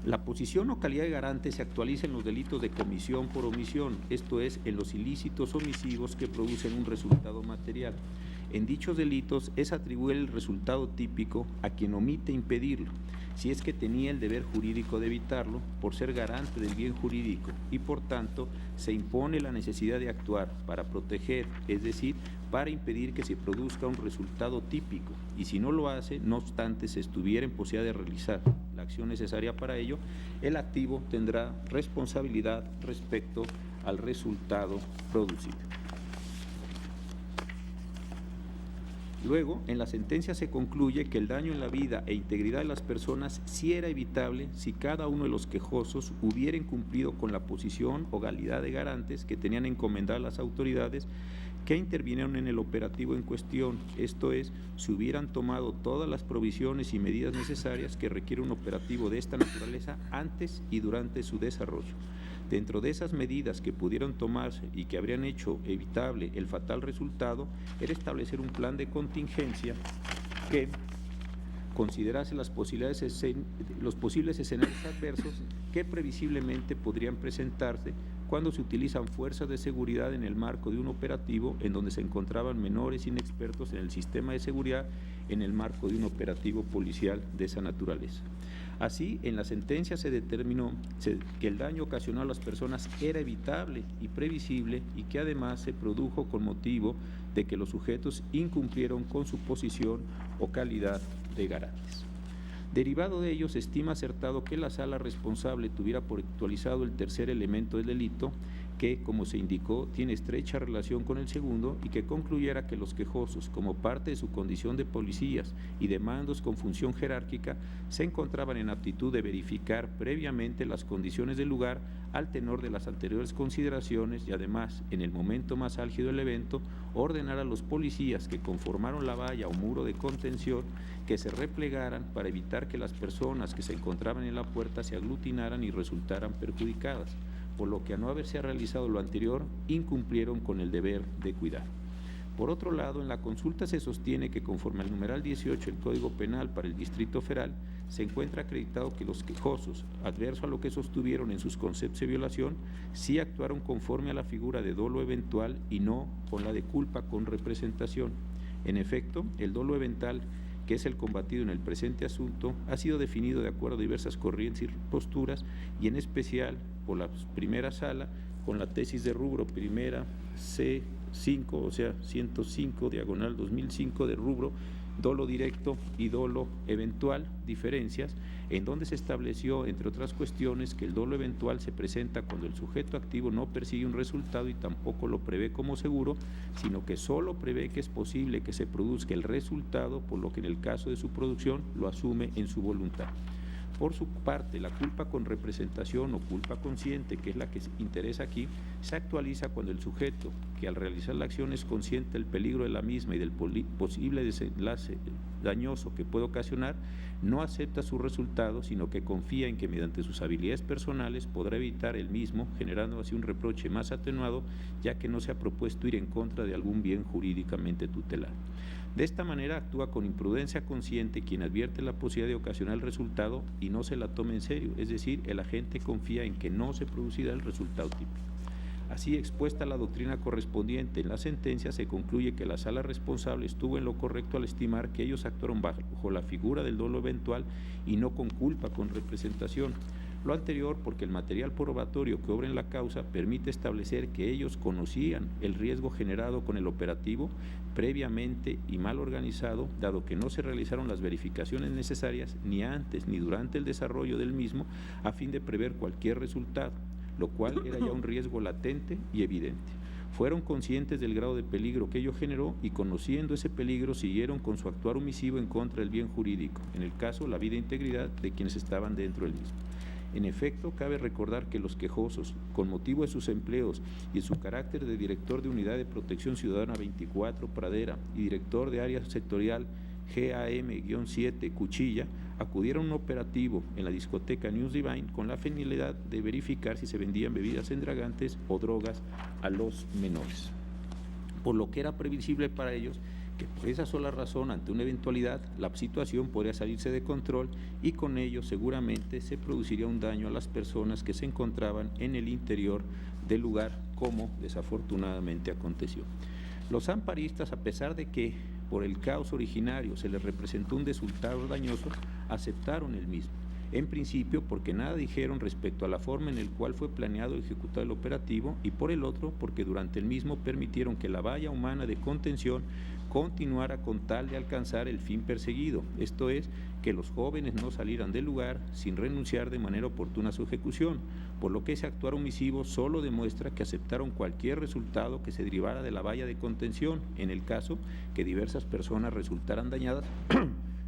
La posición o calidad de garante se actualiza en los delitos de comisión por omisión, esto es, en los ilícitos omisivos que producen un resultado material. En dichos delitos es atribuir el resultado típico a quien omite impedirlo, si es que tenía el deber jurídico de evitarlo, por ser garante del bien jurídico, y por tanto se impone la necesidad de actuar para proteger, es decir, para impedir que se produzca un resultado típico, y si no lo hace, no obstante se estuviera en posibilidad de realizar la acción necesaria para ello, el activo tendrá responsabilidad respecto al resultado producido. Luego, en la sentencia se concluye que el daño en la vida e integridad de las personas sí era evitable si cada uno de los quejosos hubieran cumplido con la posición o calidad de garantes que tenían encomendadas las autoridades que intervinieron en el operativo en cuestión, esto es, si hubieran tomado todas las provisiones y medidas necesarias que requiere un operativo de esta naturaleza antes y durante su desarrollo. Dentro de esas medidas que pudieron tomarse y que habrían hecho evitable el fatal resultado, era establecer un plan de contingencia que considerase los posibles escenarios adversos que previsiblemente podrían presentarse cuando se utilizan fuerzas de seguridad en el marco de un operativo en donde se encontraban menores inexpertos en el sistema de seguridad en el marco de un operativo policial de esa naturaleza. Así, en la sentencia se determinó que el daño ocasionado a las personas era evitable y previsible y que además se produjo con motivo de que los sujetos incumplieron con su posición o calidad de garantes. Derivado de ello, se estima acertado que la sala responsable tuviera por actualizado el tercer elemento del delito, que, como se indicó, tiene estrecha relación con el segundo, y que concluyera que los quejosos, como parte de su condición de policías y de mandos con función jerárquica, se encontraban en aptitud de verificar previamente las condiciones del lugar al tenor de las anteriores consideraciones y además, en el momento más álgido del evento, ordenar a los policías que conformaron la valla o muro de contención que se replegaran para evitar que las personas que se encontraban en la puerta se aglutinaran y resultaran perjudicadas, por lo que a no haberse realizado lo anterior, incumplieron con el deber de cuidar. Por otro lado, en la consulta se sostiene que conforme al numeral 18 del Código Penal para el Distrito Federal, se encuentra acreditado que los quejosos, adverso a lo que sostuvieron en sus conceptos de violación, sí actuaron conforme a la figura de dolo eventual y no con la de culpa con representación. En efecto, el dolo eventual, que es el combatido en el presente asunto, ha sido definido de acuerdo a diversas corrientes y posturas, y en especial por la primera sala, con la tesis de rubro primera C5, o sea, 105/2005 de rubro dolo directo y dolo eventual, diferencias, en donde se estableció, entre otras cuestiones, que el dolo eventual se presenta cuando el sujeto activo no persigue un resultado y tampoco lo prevé como seguro, sino que solo prevé que es posible que se produzca el resultado, por lo que en el caso de su producción lo asume en su voluntad. Por su parte, la culpa con representación o culpa consciente, que es la que interesa aquí, se actualiza cuando el sujeto, que al realizar la acción es consciente del peligro de la misma y del posible desenlace dañoso que puede ocasionar, no acepta su resultado, sino que confía en que mediante sus habilidades personales podrá evitar el mismo, generando así un reproche más atenuado, ya que no se ha propuesto ir en contra de algún bien jurídicamente tutelar. De esta manera actúa con imprudencia consciente quien advierte la posibilidad de ocasionar el resultado y no se la toma en serio, es decir, el agente confía en que no se producirá el resultado típico. Así, expuesta la doctrina correspondiente en la sentencia, se concluye que la sala responsable estuvo en lo correcto al estimar que ellos actuaron bajo la figura del dolo eventual y no con culpa con representación. Lo anterior porque el material probatorio que obra en la causa permite establecer que ellos conocían el riesgo generado con el operativo previamente y mal organizado, dado que no se realizaron las verificaciones necesarias ni antes ni durante el desarrollo del mismo a fin de prever cualquier resultado, lo cual era ya un riesgo latente y evidente. Fueron conscientes del grado de peligro que ello generó y, conociendo ese peligro, siguieron con su actuar omisivo en contra del bien jurídico, en el caso la vida e integridad de quienes estaban dentro del mismo. En efecto, cabe recordar que los quejosos, con motivo de sus empleos y de su carácter de director de Unidad de Protección Ciudadana 24 Pradera y director de área sectorial GAM-7 Cuchilla, acudieron a un operativo en la discoteca News Divine con la finalidad de verificar si se vendían bebidas embriagantes o drogas a los menores, por lo que era previsible para ellos que por esa sola razón, ante una eventualidad, la situación podría salirse de control y con ello seguramente se produciría un daño a las personas que se encontraban en el interior del lugar, como desafortunadamente aconteció. Los amparistas, a pesar de que por el caos originario se les representó un resultado dañoso, aceptaron el mismo. En principio, porque nada dijeron respecto a la forma en la cual fue planeado y ejecutado el operativo, y por el otro, porque durante el mismo permitieron que la valla humana de contención continuara con tal de alcanzar el fin perseguido, esto es, que los jóvenes no salieran del lugar sin renunciar de manera oportuna a su ejecución, por lo que ese actuar omisivo solo demuestra que aceptaron cualquier resultado que se derivara de la valla de contención, en el caso que diversas personas resultaran dañadas.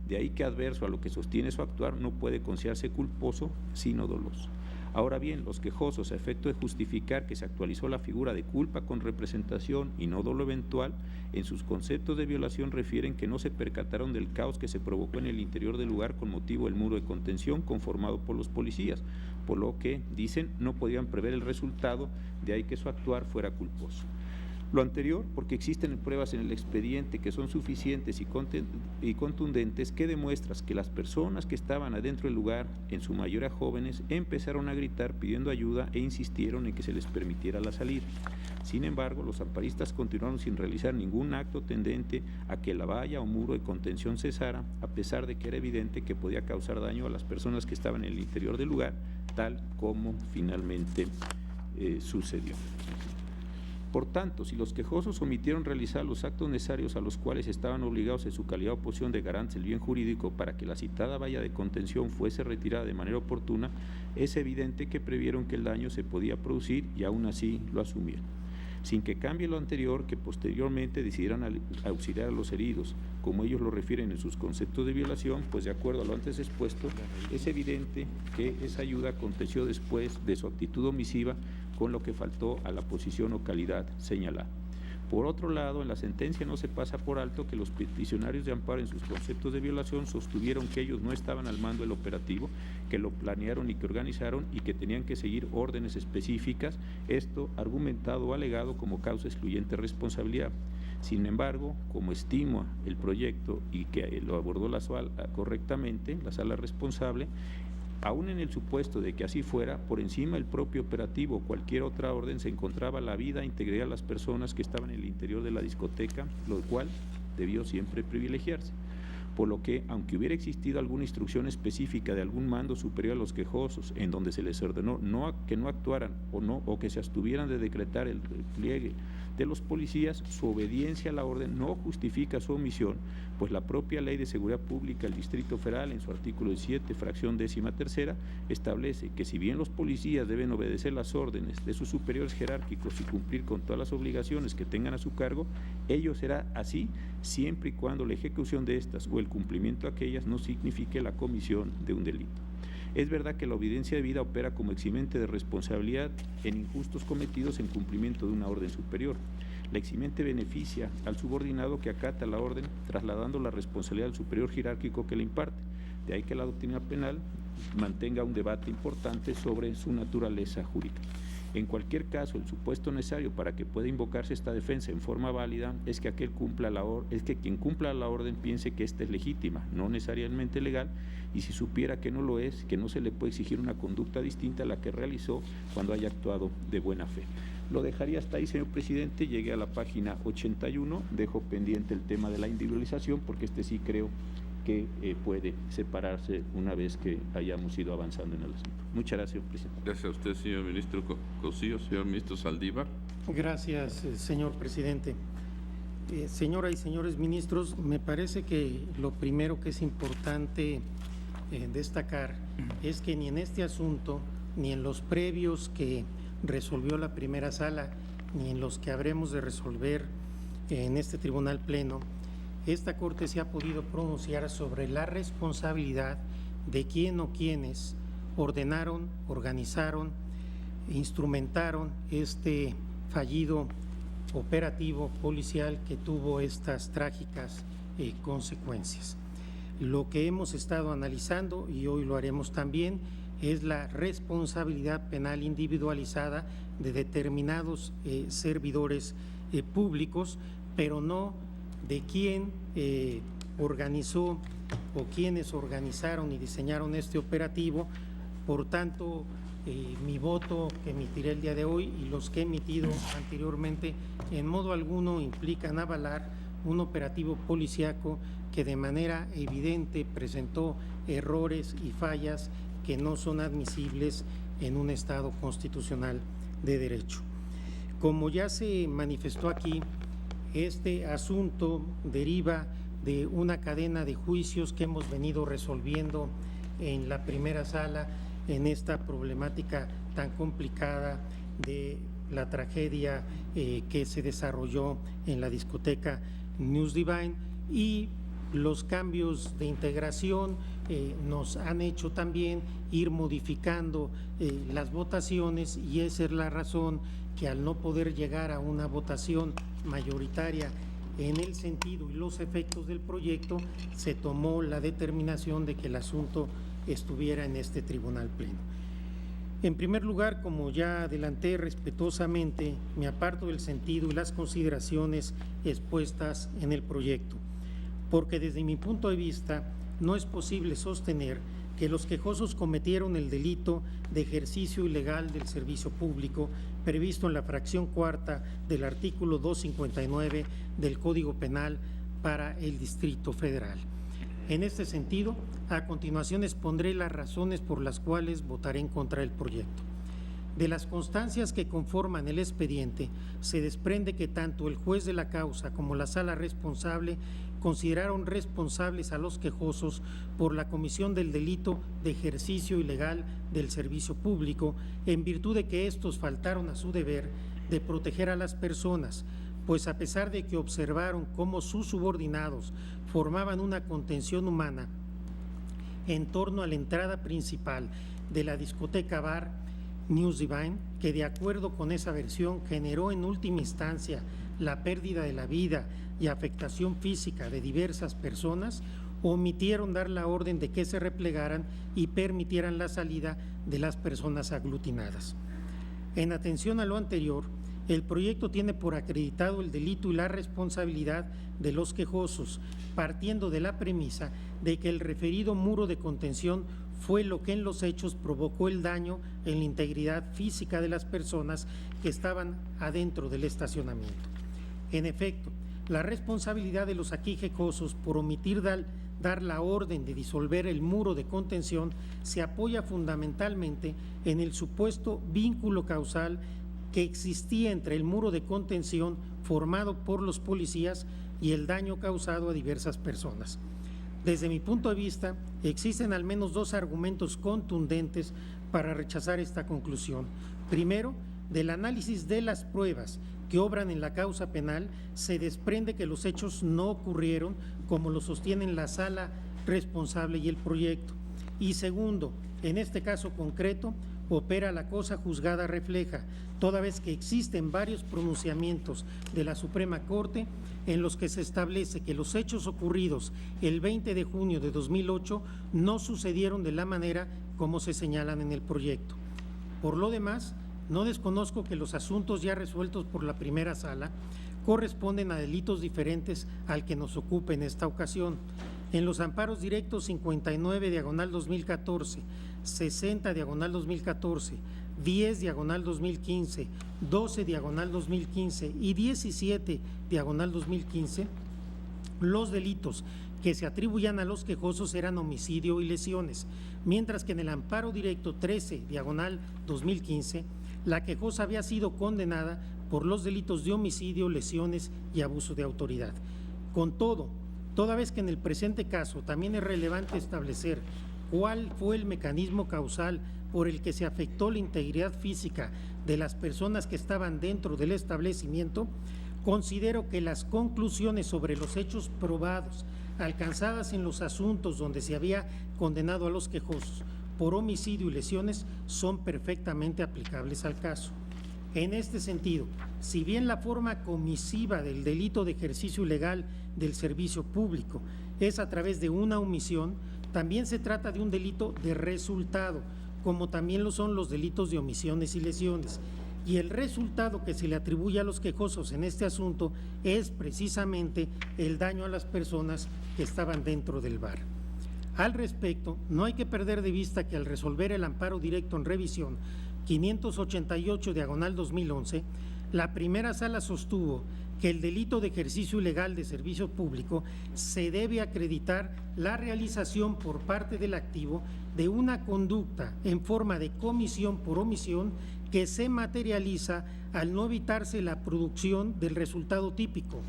De ahí que adverso a lo que sostiene su actuar no puede considerarse culposo, sino doloso. Ahora bien, los quejosos, a efecto de justificar que se actualizó la figura de culpa con representación y no dolo eventual, en sus conceptos de violación refieren que no se percataron del caos que se provocó en el interior del lugar con motivo del muro de contención conformado por los policías, por lo que, dicen, no podían prever el resultado, de ahí que su actuar fuera culposo. Lo anterior, porque existen pruebas en el expediente que son suficientes y contundentes que demuestran que las personas que estaban adentro del lugar, en su mayoría jóvenes, empezaron a gritar pidiendo ayuda e insistieron en que se les permitiera la salida. Sin embargo, los amparistas continuaron sin realizar ningún acto tendente a que la valla o muro de contención cesara, a pesar de que era evidente que podía causar daño a las personas que estaban en el interior del lugar, tal como finalmente sucedió. Por tanto, si los quejosos omitieron realizar los actos necesarios a los cuales estaban obligados en su calidad de oposición de garantes del bien jurídico para que la citada valla de contención fuese retirada de manera oportuna, es evidente que previeron que el daño se podía producir y aún así lo asumieron. Sin que cambie lo anterior, que posteriormente decidieran auxiliar a los heridos, como ellos lo refieren en sus conceptos de violación, pues de acuerdo a lo antes expuesto, es evidente que esa ayuda aconteció después de su actitud omisiva, con lo que faltó a la posición o calidad señalada. Por otro lado, en la sentencia no se pasa por alto que los peticionarios de amparo en sus conceptos de violación sostuvieron que ellos no estaban al mando del operativo, que lo planearon y que organizaron y que tenían que seguir órdenes específicas, esto argumentado o alegado como causa excluyente de responsabilidad. Sin embargo, como estima el proyecto y que lo abordó la sala correctamente, la sala responsable, aún en el supuesto de que así fuera, por encima del propio operativo o cualquier otra orden se encontraba la vida e integridad de las personas que estaban en el interior de la discoteca, lo cual debió siempre privilegiarse. Por lo que, aunque hubiera existido alguna instrucción específica de algún mando superior a los quejosos, en donde se les ordenó que no actuaran o que se abstuvieran de decretar el repliegue de los policías, su obediencia a la orden no justifica su omisión, pues la propia Ley de Seguridad Pública del Distrito Federal, en su artículo 7, fracción 13ª, establece que si bien los policías deben obedecer las órdenes de sus superiores jerárquicos y cumplir con todas las obligaciones que tengan a su cargo, ello será así siempre y cuando la ejecución de estas o el cumplimiento de aquellas no signifique la comisión de un delito. Es verdad que la obediencia debida opera como eximente de responsabilidad en injustos cometidos en cumplimiento de una orden superior. La eximente beneficia al subordinado que acata la orden, trasladando la responsabilidad al superior jerárquico que le imparte. De ahí que la doctrina penal mantenga un debate importante sobre su naturaleza jurídica. En cualquier caso, el supuesto necesario para que pueda invocarse esta defensa en forma válida es que quien cumpla la orden piense que ésta es legítima, no necesariamente legal, y si supiera que no lo es, que no se le puede exigir una conducta distinta a la que realizó cuando haya actuado de buena fe. Lo dejaría hasta ahí, señor presidente. Llegué a la página 81, dejo pendiente el tema de la individualización porque sí creo que puede separarse una vez que hayamos ido avanzando en el asunto. Muchas gracias, señor presidente. Gracias a usted, señor ministro Cosío. Señor ministro Saldívar. Gracias, señor presidente. Señoras y señores ministros, me parece que lo primero que es importante destacar es que ni en este asunto, ni en los previos que resolvió la primera sala, ni en los que habremos de resolver en este tribunal pleno, esta Corte se ha podido pronunciar sobre la responsabilidad de quién o quiénes ordenaron, organizaron, instrumentaron este fallido operativo policial que tuvo estas trágicas consecuencias. Lo que hemos estado analizando, y hoy lo haremos también, es la responsabilidad penal individualizada de determinados servidores públicos, pero no de quién organizó o quienes organizaron y diseñaron este operativo. Por tanto, mi voto que emitiré el día de hoy y los que he emitido anteriormente en modo alguno implican avalar un operativo policíaco que de manera evidente presentó errores y fallas que no son admisibles en un Estado constitucional de derecho. Como ya se manifestó aquí, este asunto deriva de una cadena de juicios que hemos venido resolviendo en la primera sala en esta problemática tan complicada de la tragedia que se desarrolló en la discoteca News Divine, y los cambios de integración nos han hecho también ir modificando las votaciones, y esa es la razón que al no poder llegar a una votación mayoritaria en el sentido y los efectos del proyecto, se tomó la determinación de que el asunto estuviera en este tribunal pleno. En primer lugar, como ya adelanté respetuosamente, me aparto del sentido y las consideraciones expuestas en el proyecto, porque desde mi punto de vista no es posible sostener que los quejosos cometieron el delito de ejercicio ilegal del servicio público previsto en la fracción cuarta del artículo 259 del Código Penal para el Distrito Federal. En este sentido, a continuación expondré las razones por las cuales votaré en contra del proyecto. De las constancias que conforman el expediente, se desprende que tanto el juez de la causa como la sala responsable consideraron responsables a los quejosos por la comisión del delito de ejercicio ilegal del servicio público, en virtud de que estos faltaron a su deber de proteger a las personas, pues a pesar de que observaron cómo sus subordinados formaban una contención humana en torno a la entrada principal de la discoteca bar News Divine, que de acuerdo con esa versión generó en última instancia la pérdida de la vida y afectación física de diversas personas, omitieron dar la orden de que se replegaran y permitieran la salida de las personas aglutinadas. En atención a lo anterior, el proyecto tiene por acreditado el delito y la responsabilidad de los quejosos, partiendo de la premisa de que el referido muro de contención fue lo que en los hechos provocó el daño en la integridad física de las personas que estaban adentro del estacionamiento. En efecto, la responsabilidad de los aquí quejosos por omitir dar la orden de disolver el muro de contención se apoya fundamentalmente en el supuesto vínculo causal que existía entre el muro de contención formado por los policías y el daño causado a diversas personas. Desde mi punto de vista, existen al menos dos argumentos contundentes para rechazar esta conclusión. Primero, del análisis de las pruebas que obran en la causa penal, se desprende que los hechos no ocurrieron como lo sostienen la sala responsable y el proyecto. Y segundo, en este caso concreto, opera la cosa juzgada refleja, toda vez que existen varios pronunciamientos de la Suprema Corte en los que se establece que los hechos ocurridos el 20 de junio de 2008 no sucedieron de la manera como se señalan en el proyecto. Por lo demás, no desconozco que los asuntos ya resueltos por la primera sala corresponden a delitos diferentes al que nos ocupa en esta ocasión. En los amparos directos 59/2014, 60/2014, 10/2015, 12/2015 y 17/2015, los delitos que se atribuían a los quejosos eran homicidio y lesiones, mientras que en el amparo directo 13/2015, la quejosa había sido condenada por los delitos de homicidio, lesiones y abuso de autoridad. Con todo, toda vez que en el presente caso también es relevante establecer cuál fue el mecanismo causal por el que se afectó la integridad física de las personas que estaban dentro del establecimiento, considero que las conclusiones sobre los hechos probados alcanzadas en los asuntos donde se había condenado a los quejosos por homicidio y lesiones son perfectamente aplicables al caso. En este sentido, si bien la forma comisiva del delito de ejercicio ilegal del servicio público es a través de una omisión, también se trata de un delito de resultado, como también lo son los delitos de omisiones y lesiones. y el resultado que se le atribuye a los quejosos en este asunto es precisamente el daño a las personas que estaban dentro del bar. Al respecto, no hay que perder de vista que al resolver el amparo directo en revisión 588/2011, la primera sala sostuvo que el delito de ejercicio ilegal de servicio público se debe acreditar la realización por parte del activo de una conducta en forma de comisión por omisión que se materializa al no evitarse la producción del resultado típico,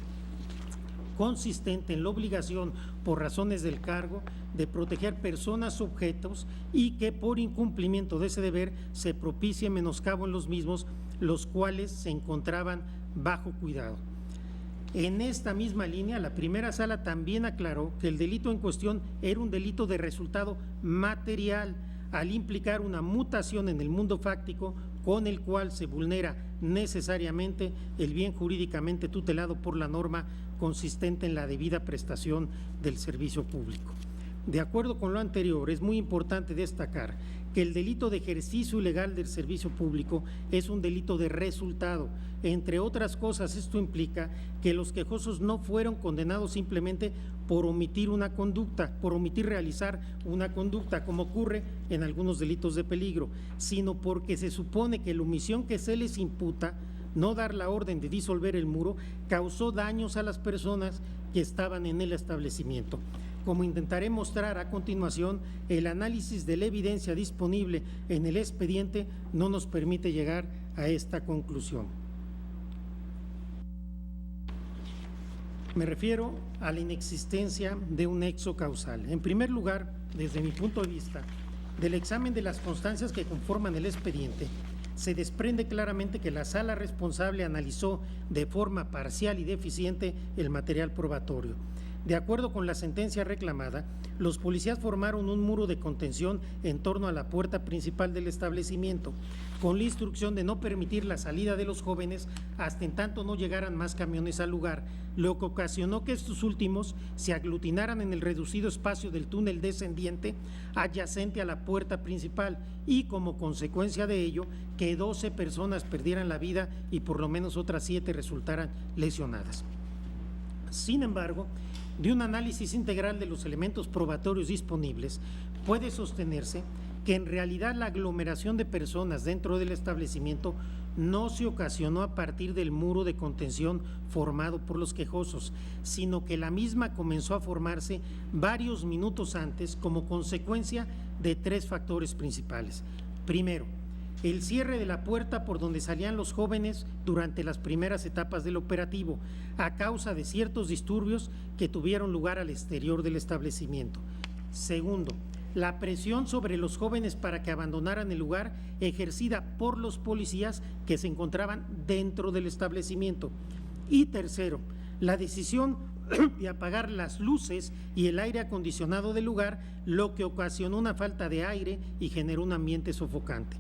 consistente en la obligación por razones del cargo de proteger personas o objetos y que por incumplimiento de ese deber se propicie menoscabo en los mismos, los cuales se encontraban bajo cuidado. En esta misma línea, la primera sala también aclaró que el delito en cuestión era un delito de resultado material, al implicar una mutación en el mundo fáctico con el cual se vulnera necesariamente el bien jurídicamente tutelado por la norma consistente en la debida prestación del servicio público. De acuerdo con lo anterior, es muy importante destacar que el delito de ejercicio ilegal del servicio público es un delito de resultado. Entre otras cosas, esto implica que los quejosos no fueron condenados simplemente por omitir una conducta, por omitir realizar una conducta, como ocurre en algunos delitos de peligro, sino porque se supone que la omisión que se les imputa, no dar la orden de disolver el muro, causó daños a las personas que estaban en el establecimiento. Como intentaré mostrar a continuación, el análisis de la evidencia disponible en el expediente no nos permite llegar a esta conclusión. Me refiero a la inexistencia de un nexo causal. En primer lugar, desde mi punto de vista, del examen de las constancias que conforman el expediente, se desprende claramente que la sala responsable analizó de forma parcial y deficiente el material probatorio. De acuerdo con la sentencia reclamada, los policías formaron un muro de contención en torno a la puerta principal del establecimiento, con la instrucción de no permitir la salida de los jóvenes hasta en tanto no llegaran más camiones al lugar, lo que ocasionó que estos últimos se aglutinaran en el reducido espacio del túnel descendiente adyacente a la puerta principal y, como consecuencia de ello, que 12 personas perdieran la vida y por lo menos otras 7 resultaran lesionadas. Sin embargo, de un análisis integral de los elementos probatorios disponibles, puede sostenerse que en realidad la aglomeración de personas dentro del establecimiento no se ocasionó a partir del muro de contención formado por los quejosos, sino que la misma comenzó a formarse varios minutos antes como consecuencia de 3 factores principales. Primero, el cierre de la puerta por donde salían los jóvenes durante las primeras etapas del operativo, a causa de ciertos disturbios que tuvieron lugar al exterior del establecimiento. Segundo, la presión sobre los jóvenes para que abandonaran el lugar ejercida por los policías que se encontraban dentro del establecimiento. Y tercero, la decisión de apagar las luces y el aire acondicionado del lugar, lo que ocasionó una falta de aire y generó un ambiente sofocante.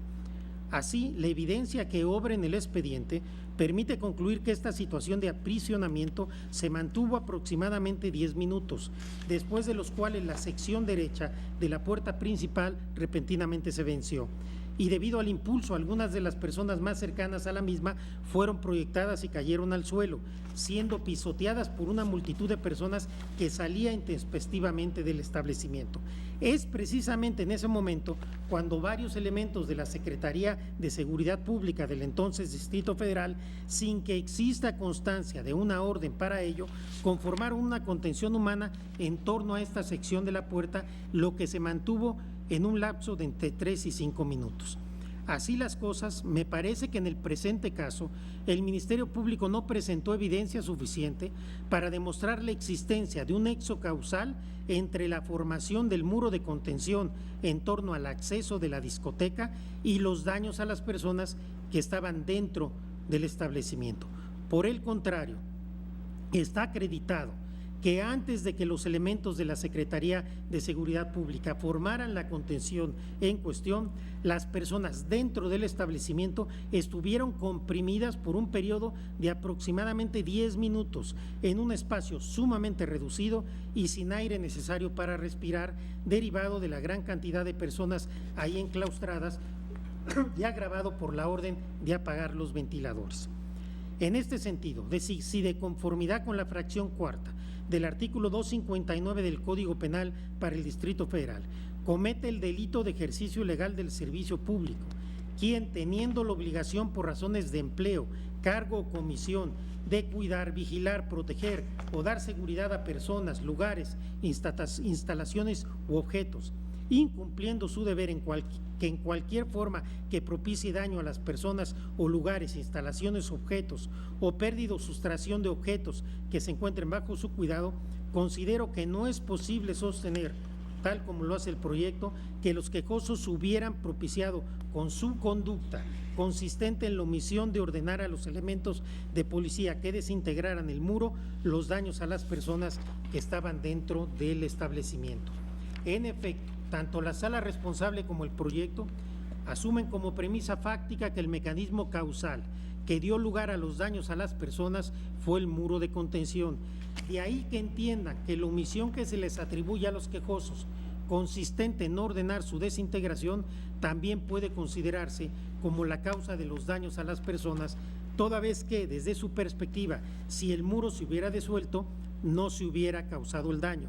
Así, la evidencia que obra en el expediente permite concluir que esta situación de aprisionamiento se mantuvo aproximadamente 10 minutos, después de los cuales la sección derecha de la puerta principal repentinamente se venció. Y debido al impulso, algunas de las personas más cercanas a la misma fueron proyectadas y cayeron al suelo, siendo pisoteadas por una multitud de personas que salía intempestivamente del establecimiento. Es precisamente en ese momento cuando varios elementos de la Secretaría de Seguridad Pública del entonces Distrito Federal, sin que exista constancia de una orden para ello, conformaron una contención humana en torno a esta sección de la puerta, lo que se mantuvo en un lapso de entre 3 y 5 minutos. Así las cosas, me parece que en el presente caso, el Ministerio Público no presentó evidencia suficiente para demostrar la existencia de un nexo causal entre la formación del muro de contención en torno al acceso de la discoteca y los daños a las personas que estaban dentro del establecimiento. Por el contrario, está acreditado que antes de que los elementos de la Secretaría de Seguridad Pública formaran la contención en cuestión, las personas dentro del establecimiento estuvieron comprimidas por un periodo de aproximadamente 10 minutos en un espacio sumamente reducido y sin aire necesario para respirar, derivado de la gran cantidad de personas ahí enclaustradas, y agravado por la orden de apagar los ventiladores. En este sentido, si de conformidad con la fracción cuarta del artículo 259 del Código Penal para el Distrito Federal, comete el delito de ejercicio ilegal del servicio público, quien, teniendo la obligación por razones de empleo, cargo o comisión de cuidar, vigilar, proteger o dar seguridad a personas, lugares, instalaciones u objetos, incumpliendo su deber en cualquier forma que propicie daño a las personas o lugares, instalaciones, objetos o pérdida o sustracción de objetos que se encuentren bajo su cuidado, considero que no es posible sostener, tal como lo hace el proyecto, que los quejosos hubieran propiciado con su conducta consistente en la omisión de ordenar a los elementos de policía que desintegraran el muro los daños a las personas que estaban dentro del establecimiento. En efecto, tanto la sala responsable como el proyecto asumen como premisa fáctica que el mecanismo causal que dio lugar a los daños a las personas fue el muro de contención. De ahí que entiendan que la omisión que se les atribuye a los quejosos, consistente en ordenar su desintegración, también puede considerarse como la causa de los daños a las personas, toda vez que, desde su perspectiva, si el muro se hubiera disuelto, no se hubiera causado el daño.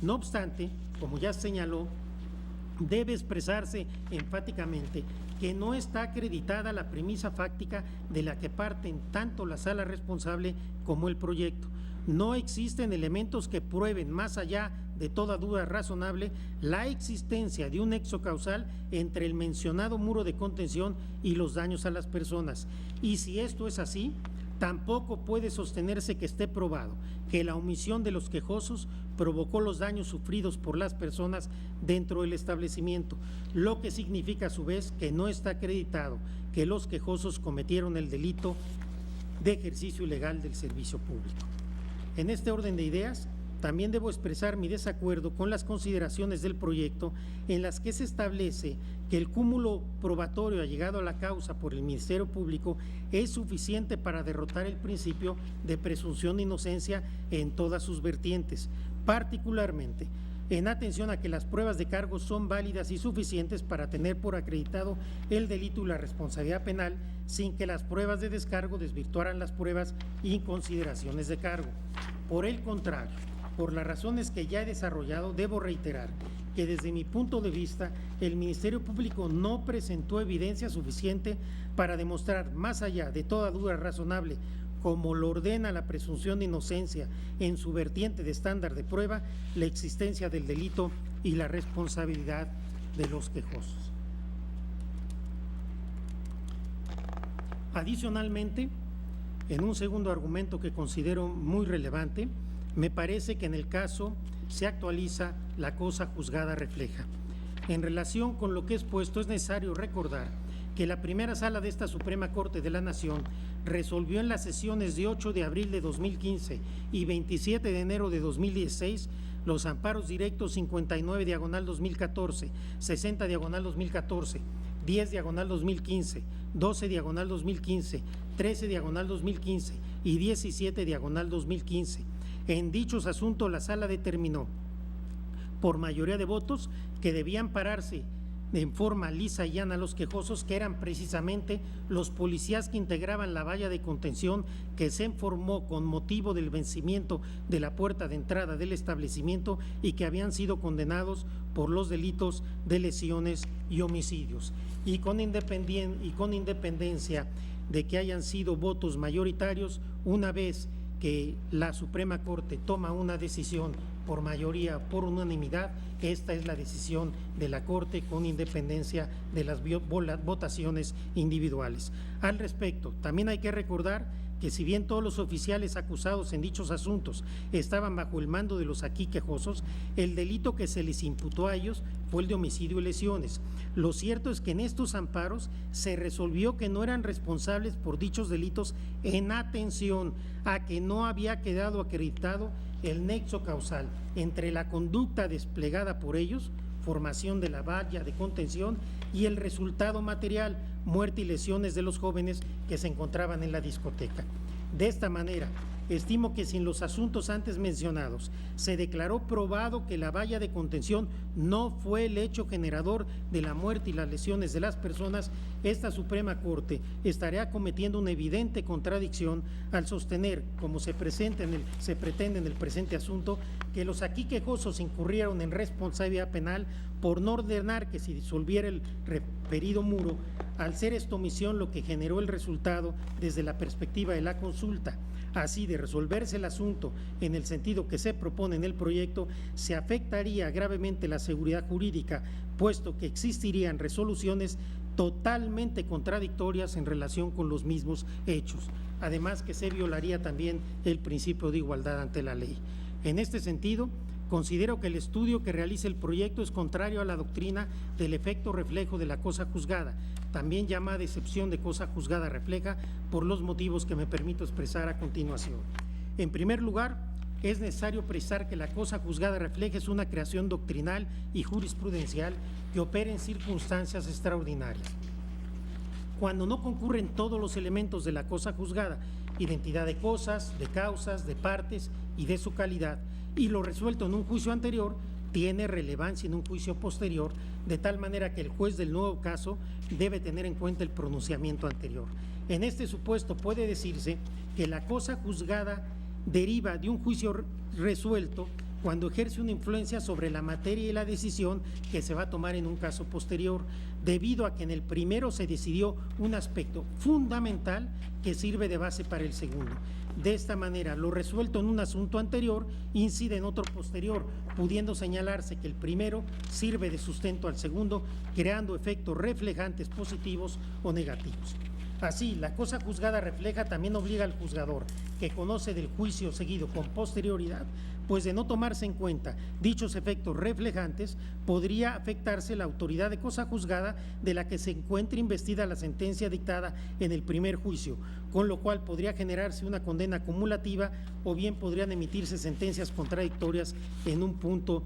No obstante, como ya señaló, debe expresarse enfáticamente que no está acreditada la premisa fáctica de la que parten tanto la sala responsable como el proyecto. No existen elementos que prueben, más allá de toda duda razonable, la existencia de un nexo causal entre el mencionado muro de contención y los daños a las personas. Y si esto es así, tampoco puede sostenerse que esté probado que la omisión de los quejosos provocó los daños sufridos por las personas dentro del establecimiento, lo que significa a su vez que no está acreditado que los quejosos cometieron el delito de ejercicio ilegal del servicio público. En este orden de ideas, también debo expresar mi desacuerdo con las consideraciones del proyecto en las que se establece que el cúmulo probatorio allegado a la causa por el Ministerio Público es suficiente para derrotar el principio de presunción de inocencia en todas sus vertientes, particularmente en atención a que las pruebas de cargo son válidas y suficientes para tener por acreditado el delito y la responsabilidad penal sin que las pruebas de descargo desvirtuaran las pruebas y consideraciones de cargo. Por el contrario, por las razones que ya he desarrollado, debo reiterar que desde mi punto de vista el Ministerio Público no presentó evidencia suficiente para demostrar, más allá de toda duda razonable, como lo ordena la presunción de inocencia en su vertiente de estándar de prueba, la existencia del delito y la responsabilidad de los quejosos. Adicionalmente, en un segundo argumento que considero muy relevante, me parece que en el caso se actualiza la cosa juzgada refleja. En relación con lo que he expuesto, es necesario recordar que la primera sala de esta Suprema Corte de la Nación resolvió en las sesiones de 8 de abril de 2015 y 27 de enero de 2016 los amparos directos 59/2014, 60/2014, 10/2015, 12/2015, 13/2015 y 17/2015. En dichos asuntos, la sala determinó, por mayoría de votos, que debían pararse en forma lisa y llana los quejosos, que eran precisamente los policías que integraban la valla de contención que se formó con motivo del vencimiento de la puerta de entrada del establecimiento y que habían sido condenados por los delitos de lesiones y homicidios. Y con independencia de que hayan sido votos mayoritarios, una vez que la Suprema Corte toma una decisión por mayoría, por unanimidad, esta es la decisión de la Corte con independencia de las votaciones individuales. Al respecto, también hay que recordar que si bien todos los oficiales acusados en dichos asuntos estaban bajo el mando de los aquí quejosos, el delito que se les imputó a ellos fue el de homicidio y lesiones. Lo cierto es que en estos amparos se resolvió que no eran responsables por dichos delitos en atención a que no había quedado acreditado el nexo causal entre la conducta desplegada por ellos, formación de la valla de contención, y el resultado material, muerte y lesiones de los jóvenes que se encontraban en la discoteca. De esta manera, estimo que si en los asuntos antes mencionados se declaró probado que la valla de contención no fue el hecho generador de la muerte y las lesiones de las personas, esta Suprema Corte estaría cometiendo una evidente contradicción al sostener, como se pretende en el presente asunto, que los aquí quejosos incurrieron en responsabilidad penal por no ordenar que se disolviera el referido muro, al ser esta omisión lo que generó el resultado desde la perspectiva de la consulta. Así, de resolverse el asunto en el sentido que se propone en el proyecto, se afectaría gravemente la seguridad jurídica, puesto que existirían resoluciones totalmente contradictorias en relación con los mismos hechos. Además que se violaría también el principio de igualdad ante la ley. En este sentido, considero que el estudio que realiza el proyecto es contrario a la doctrina del efecto reflejo de la cosa juzgada, también llamada excepción de cosa juzgada refleja, por los motivos que me permito expresar a continuación. En primer lugar, es necesario precisar que la cosa juzgada refleja es una creación doctrinal y jurisprudencial que opera en circunstancias extraordinarias. Cuando no concurren todos los elementos de la cosa juzgada, identidad de cosas, de causas, de partes y de su calidad, y lo resuelto en un juicio anterior, tiene relevancia en un juicio posterior, de tal manera que el juez del nuevo caso debe tener en cuenta el pronunciamiento anterior. En este supuesto puede decirse que la cosa juzgada deriva de un juicio resuelto cuando ejerce una influencia sobre la materia y la decisión que se va a tomar en un caso posterior, debido a que en el primero se decidió un aspecto fundamental que sirve de base para el segundo. De esta manera, lo resuelto en un asunto anterior incide en otro posterior, pudiendo señalarse que el primero sirve de sustento al segundo, creando efectos reflejantes positivos o negativos. Así, la cosa juzgada refleja también obliga al juzgador, que conoce del juicio seguido con posterioridad, pues de no tomarse en cuenta dichos efectos reflejantes, podría afectarse la autoridad de cosa juzgada de la que se encuentre investida la sentencia dictada en el primer juicio, con lo cual podría generarse una condena acumulativa o bien podrían emitirse sentencias contradictorias en un punto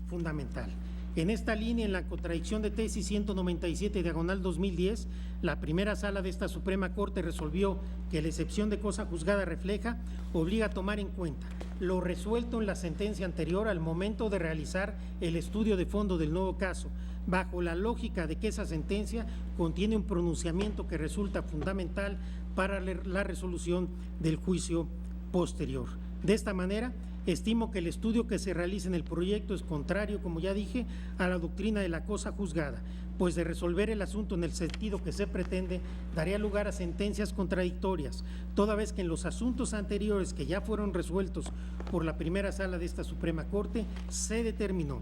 fundamental. En esta línea, en la contradicción de tesis 197/2010, la primera sala de esta Suprema Corte resolvió que la excepción de cosa juzgada refleja obliga a tomar en cuenta lo resuelto en la sentencia anterior al momento de realizar el estudio de fondo del nuevo caso, bajo la lógica de que esa sentencia contiene un pronunciamiento que resulta fundamental para la resolución del juicio posterior. De esta manera, estimo que el estudio que se realiza en el proyecto es contrario, como ya dije, a la doctrina de la cosa juzgada, pues de resolver el asunto en el sentido que se pretende, daría lugar a sentencias contradictorias, toda vez que en los asuntos anteriores que ya fueron resueltos por la primera sala de esta Suprema Corte, se determinó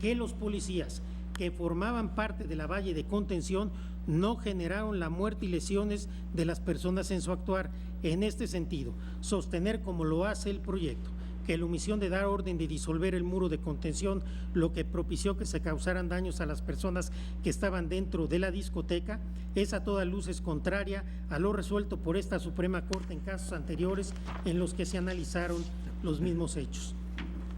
que los policías que formaban parte de la valla de contención no generaron la muerte y lesiones de las personas en su actuar. En este sentido, sostener, como lo hace el proyecto, que la omisión de dar orden de disolver el muro de contención, lo que propició que se causaran daños a las personas que estaban dentro de la discoteca, es a todas luces contraria a lo resuelto por esta Suprema Corte en casos anteriores en los que se analizaron los mismos hechos.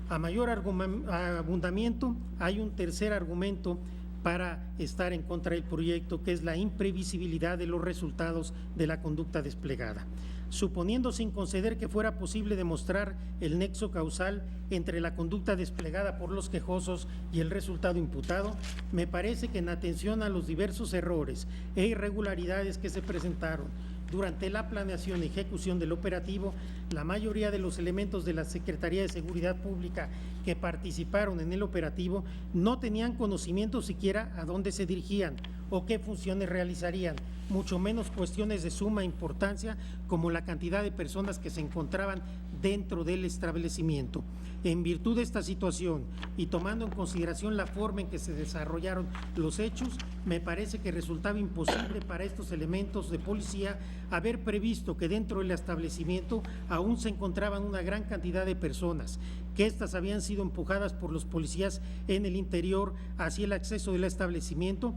A mayor abundamiento, hay un tercer argumento para estar en contra del proyecto, que es la imprevisibilidad de los resultados de la conducta desplegada. Suponiendo, sin conceder que fuera posible demostrar el nexo causal entre la conducta desplegada por los quejosos y el resultado imputado, me parece que en atención a los diversos errores e irregularidades que se presentaron durante la planeación y ejecución del operativo, la mayoría de los elementos de la Secretaría de Seguridad Pública que participaron en el operativo no tenían conocimiento siquiera a dónde se dirigían o qué funciones realizarían, mucho menos cuestiones de suma importancia como la cantidad de personas que se encontraban dentro del establecimiento. En virtud de esta situación y tomando en consideración la forma en que se desarrollaron los hechos, me parece que resultaba imposible para estos elementos de policía haber previsto que dentro del establecimiento aún se encontraban una gran cantidad de personas, que éstas habían sido empujadas por los policías en el interior hacia el acceso del establecimiento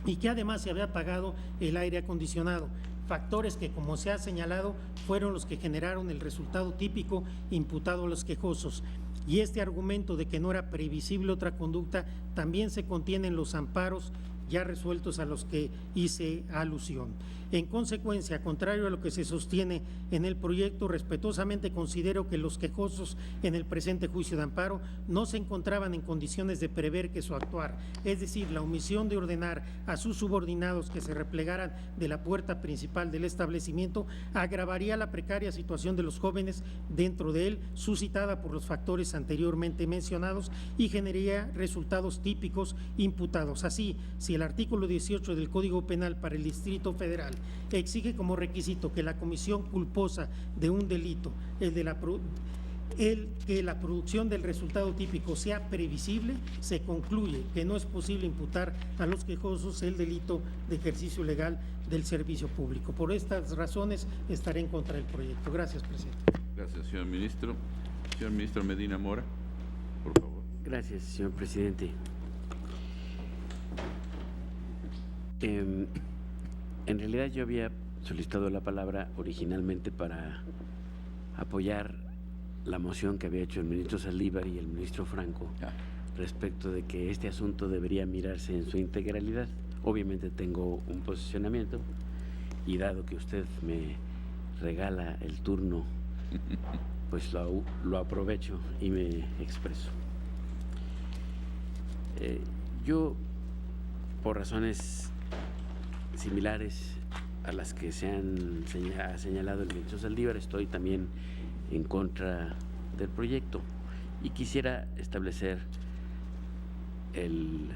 y que además se había apagado el aire acondicionado. Factores que, como se ha señalado, fueron los que generaron el resultado típico imputado a los quejosos. Y este argumento de que no era previsible otra conducta también se contiene en los amparos ya resueltos a los que hice alusión. En consecuencia, contrario a lo que se sostiene en el proyecto, respetuosamente considero que los quejosos en el presente juicio de amparo no se encontraban en condiciones de prever que su actuar, es decir, la omisión de ordenar a sus subordinados que se replegaran de la puerta principal del establecimiento, agravaría la precaria situación de los jóvenes dentro de él, suscitada por los factores anteriormente mencionados, y generaría resultados típicos imputados. Así, si el artículo 18 del Código Penal para el Distrito Federal exige como requisito que la comisión culposa de un delito, que la producción del resultado típico sea previsible, se concluye que no es posible imputar a los quejosos el delito de ejercicio ilegal del servicio público. Por estas razones estaré en contra del proyecto. Gracias, presidente. Gracias, señor ministro. Señor ministro Medina Mora, por favor. Gracias, señor presidente. En realidad yo había solicitado la palabra originalmente para apoyar la moción que había hecho el ministro Saldívar y el ministro Franco respecto de que este asunto debería mirarse en su integralidad. Obviamente tengo un posicionamiento y dado que usted me regala el turno, pues lo aprovecho y me expreso. Yo, por razones similares a las que ha señalado el ministro Saldívar, estoy también en contra del proyecto y quisiera establecer el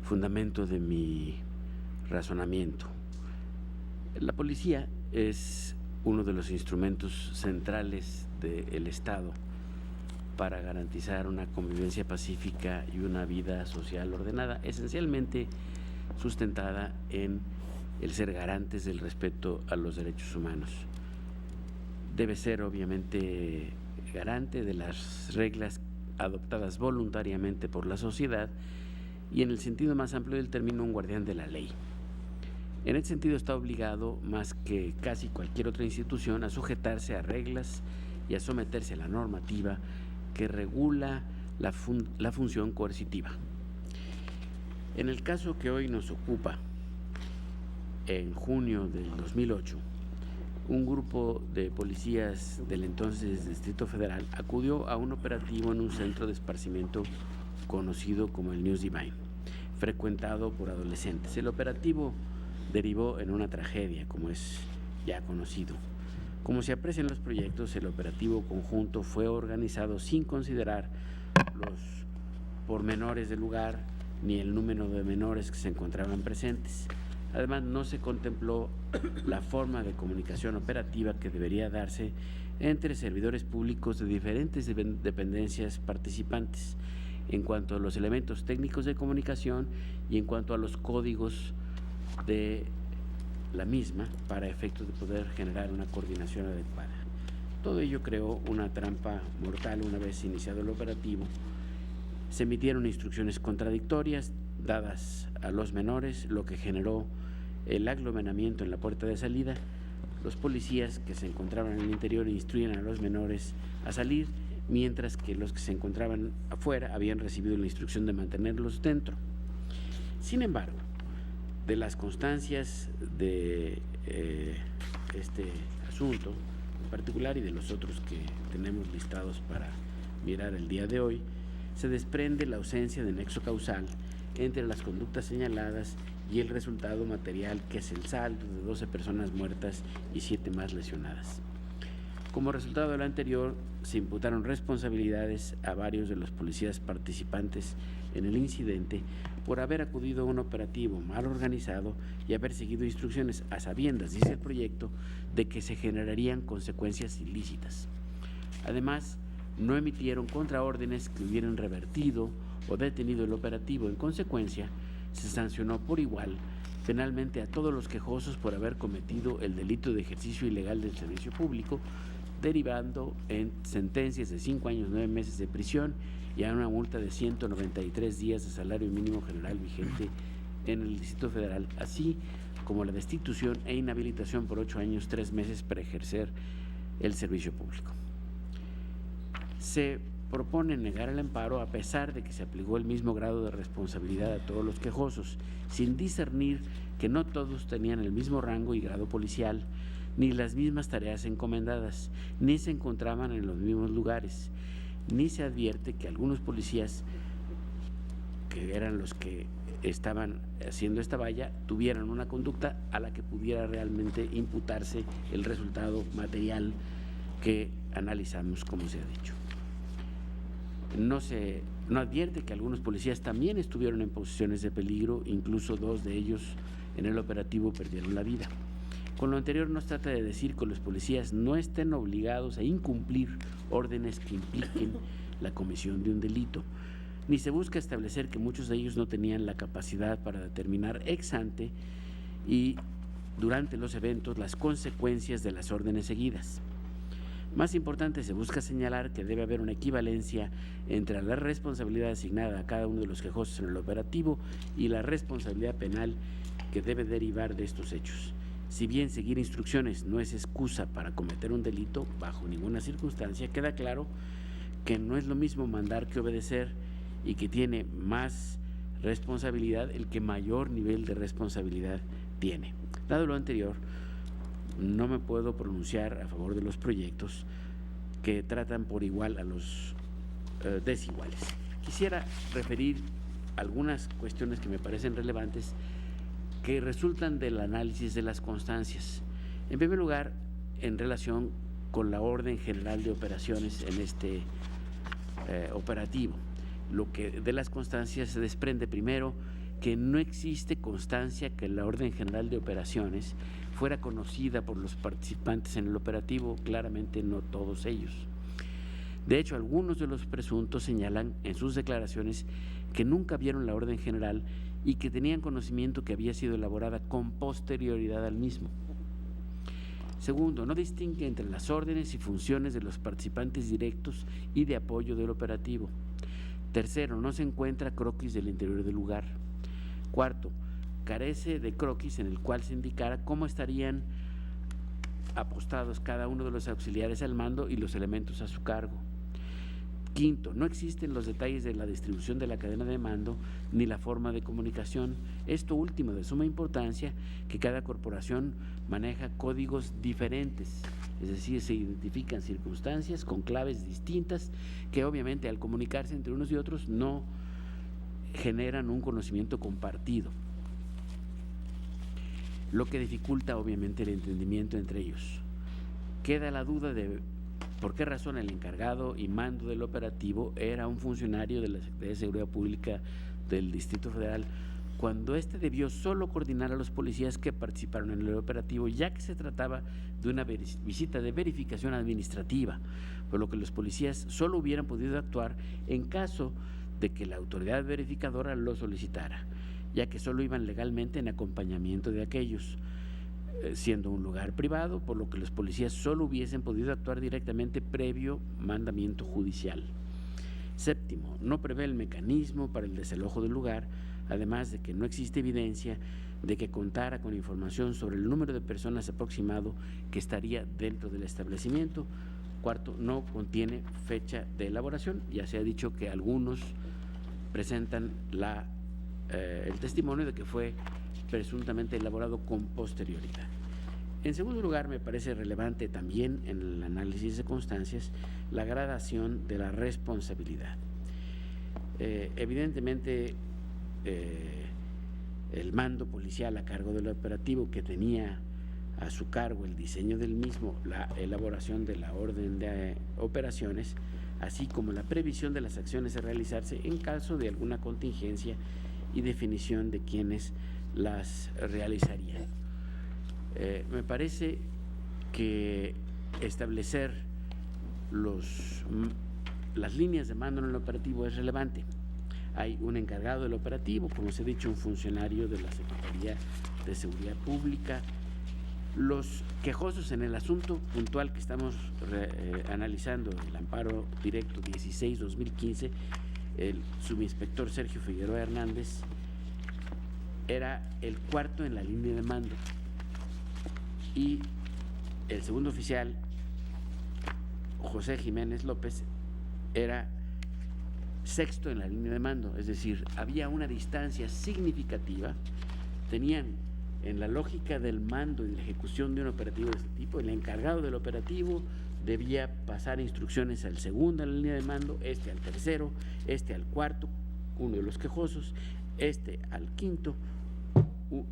fundamento de mi razonamiento. La policía es uno de los instrumentos centrales del Estado para garantizar una convivencia pacífica y una vida social ordenada, esencialmente sustentada en el ser garantes del respeto a los derechos humanos. Debe ser obviamente garante de las reglas adoptadas voluntariamente por la sociedad y, en el sentido más amplio del término, un guardián de la ley. En ese sentido está obligado, más que casi cualquier otra institución, a sujetarse a reglas y a someterse a la normativa que regula la función coercitiva. En el caso que hoy nos ocupa, en junio del 2008, un grupo de policías del entonces Distrito Federal acudió a un operativo en un centro de esparcimiento conocido como el News Divine, frecuentado por adolescentes. El operativo derivó en una tragedia, como es ya conocido. Como se aprecia en los proyectos, el operativo conjunto fue organizado sin considerar los pormenores del lugar ni el número de menores que se encontraban presentes. Además, no se contempló la forma de comunicación operativa que debería darse entre servidores públicos de diferentes dependencias participantes en cuanto a los elementos técnicos de comunicación y en cuanto a los códigos de la misma para efectos de poder generar una coordinación adecuada. Todo ello creó una trampa mortal. Una vez iniciado el operativo, se emitieron instrucciones contradictorias dadas a los menores, lo que generó el aglomeramiento en la puerta de salida. Los policías que se encontraban en el interior instruían a los menores a salir, mientras que los que se encontraban afuera habían recibido la instrucción de mantenerlos dentro. Sin embargo, de las constancias de este asunto en particular y de los otros que tenemos listados para mirar el día de hoy, se desprende la ausencia de nexo causal entre las conductas señaladas y el resultado material, que es el saldo de 12 personas muertas y 7 más lesionadas. Como resultado de lo anterior, se imputaron responsabilidades a varios de los policías participantes en el incidente por haber acudido a un operativo mal organizado y haber seguido instrucciones a sabiendas, dice el proyecto, de que se generarían consecuencias ilícitas. Además, no emitieron contraórdenes que hubieran revertido o detenido el operativo. En consecuencia, se sancionó por igual penalmente a todos los quejosos por haber cometido el delito de ejercicio ilegal del servicio público, derivando en sentencias de 5 años, 9 meses de prisión y a una multa de 193 días de salario mínimo general vigente en el Distrito Federal, así como la destitución e inhabilitación por 8 años, 3 meses para ejercer el servicio público. Se propone negar el amparo a pesar de que se aplicó el mismo grado de responsabilidad a todos los quejosos, sin discernir que no todos tenían el mismo rango y grado policial, ni las mismas tareas encomendadas, ni se encontraban en los mismos lugares, ni se advierte que algunos policías, que eran los que estaban haciendo esta valla, tuvieran una conducta a la que pudiera realmente imputarse el resultado material que analizamos, como se ha dicho. No advierte que algunos policías también estuvieron en posiciones de peligro, incluso 2 de ellos en el operativo perdieron la vida. Con lo anterior no se trata de decir que los policías no estén obligados a incumplir órdenes que impliquen la comisión de un delito, ni se busca establecer que muchos de ellos no tenían la capacidad para determinar ex ante y durante los eventos las consecuencias de las órdenes seguidas. Más importante, se busca señalar que debe haber una equivalencia entre la responsabilidad asignada a cada uno de los quejosos en el operativo y la responsabilidad penal que debe derivar de estos hechos. Si bien seguir instrucciones no es excusa para cometer un delito bajo ninguna circunstancia, queda claro que no es lo mismo mandar que obedecer y que tiene más responsabilidad el que mayor nivel de responsabilidad tiene. Dado lo anterior, no me puedo pronunciar a favor de los proyectos que tratan por igual a los desiguales. Quisiera referir algunas cuestiones que me parecen relevantes que resultan del análisis de las constancias. En primer lugar, en relación con la orden general de operaciones en este operativo. Lo que de las constancias se desprende primero que no existe constancia que la orden general de operaciones fuera conocida por los participantes en el operativo, claramente no todos ellos. De hecho, algunos de los presuntos señalan en sus declaraciones que nunca vieron la orden general y que tenían conocimiento que había sido elaborada con posterioridad al mismo. Segundo, no distingue entre las órdenes y funciones de los participantes directos y de apoyo del operativo. Tercero, no se encuentra croquis del interior del lugar. Cuarto, carece de croquis en el cual se indicara cómo estarían apostados cada uno de los auxiliares al mando y los elementos a su cargo. Quinto, no existen los detalles de la distribución de la cadena de mando ni la forma de comunicación. Esto último de suma importancia, que cada corporación maneja códigos diferentes, es decir, se identifican circunstancias con claves distintas que obviamente al comunicarse entre unos y otros no generan un conocimiento compartido, lo que dificulta obviamente el entendimiento entre ellos. Queda la duda de por qué razón el encargado y mando del operativo era un funcionario de la Secretaría de Seguridad Pública del Distrito Federal, cuando éste debió solo coordinar a los policías que participaron en el operativo, ya que se trataba de una visita de verificación administrativa, por lo que los policías solo hubieran podido actuar en caso de que la autoridad verificadora lo solicitara, ya que solo iban legalmente en acompañamiento de aquellos, siendo un lugar privado, por lo que los policías solo hubiesen podido actuar directamente previo mandamiento judicial. Séptimo, no prevé el mecanismo para el desalojo del lugar, además de que no existe evidencia de que contara con información sobre el número de personas aproximado que estaría dentro del establecimiento. Cuarto, no contiene fecha de elaboración. Ya se ha dicho que algunos presentan el testimonio de que fue presuntamente elaborado con posterioridad. En segundo lugar, me parece relevante también en el análisis de constancias la gradación de la responsabilidad. Evidentemente, el mando policial a cargo del operativo, que tenía a su cargo el diseño del mismo, la elaboración de la orden de operaciones, así como la previsión de las acciones a realizarse en caso de alguna contingencia y definición de quienes las realizarían. Me parece que establecer las líneas de mando en el operativo es relevante. Hay un encargado del operativo, como se ha dicho, un funcionario de la Secretaría de Seguridad Pública. Los quejosos en el asunto puntual que estamos analizando, el amparo directo 16-2015, el subinspector Sergio Figueroa Hernández era el cuarto en la línea de mando y el segundo oficial, José Jiménez López, era sexto en la línea de mando, es decir, había una distancia significativa, tenían en la lógica del mando y la ejecución de un operativo de este tipo, el encargado del operativo debía pasar instrucciones al segundo en la línea de mando, este al tercero, este al cuarto, uno de los quejosos, este al quinto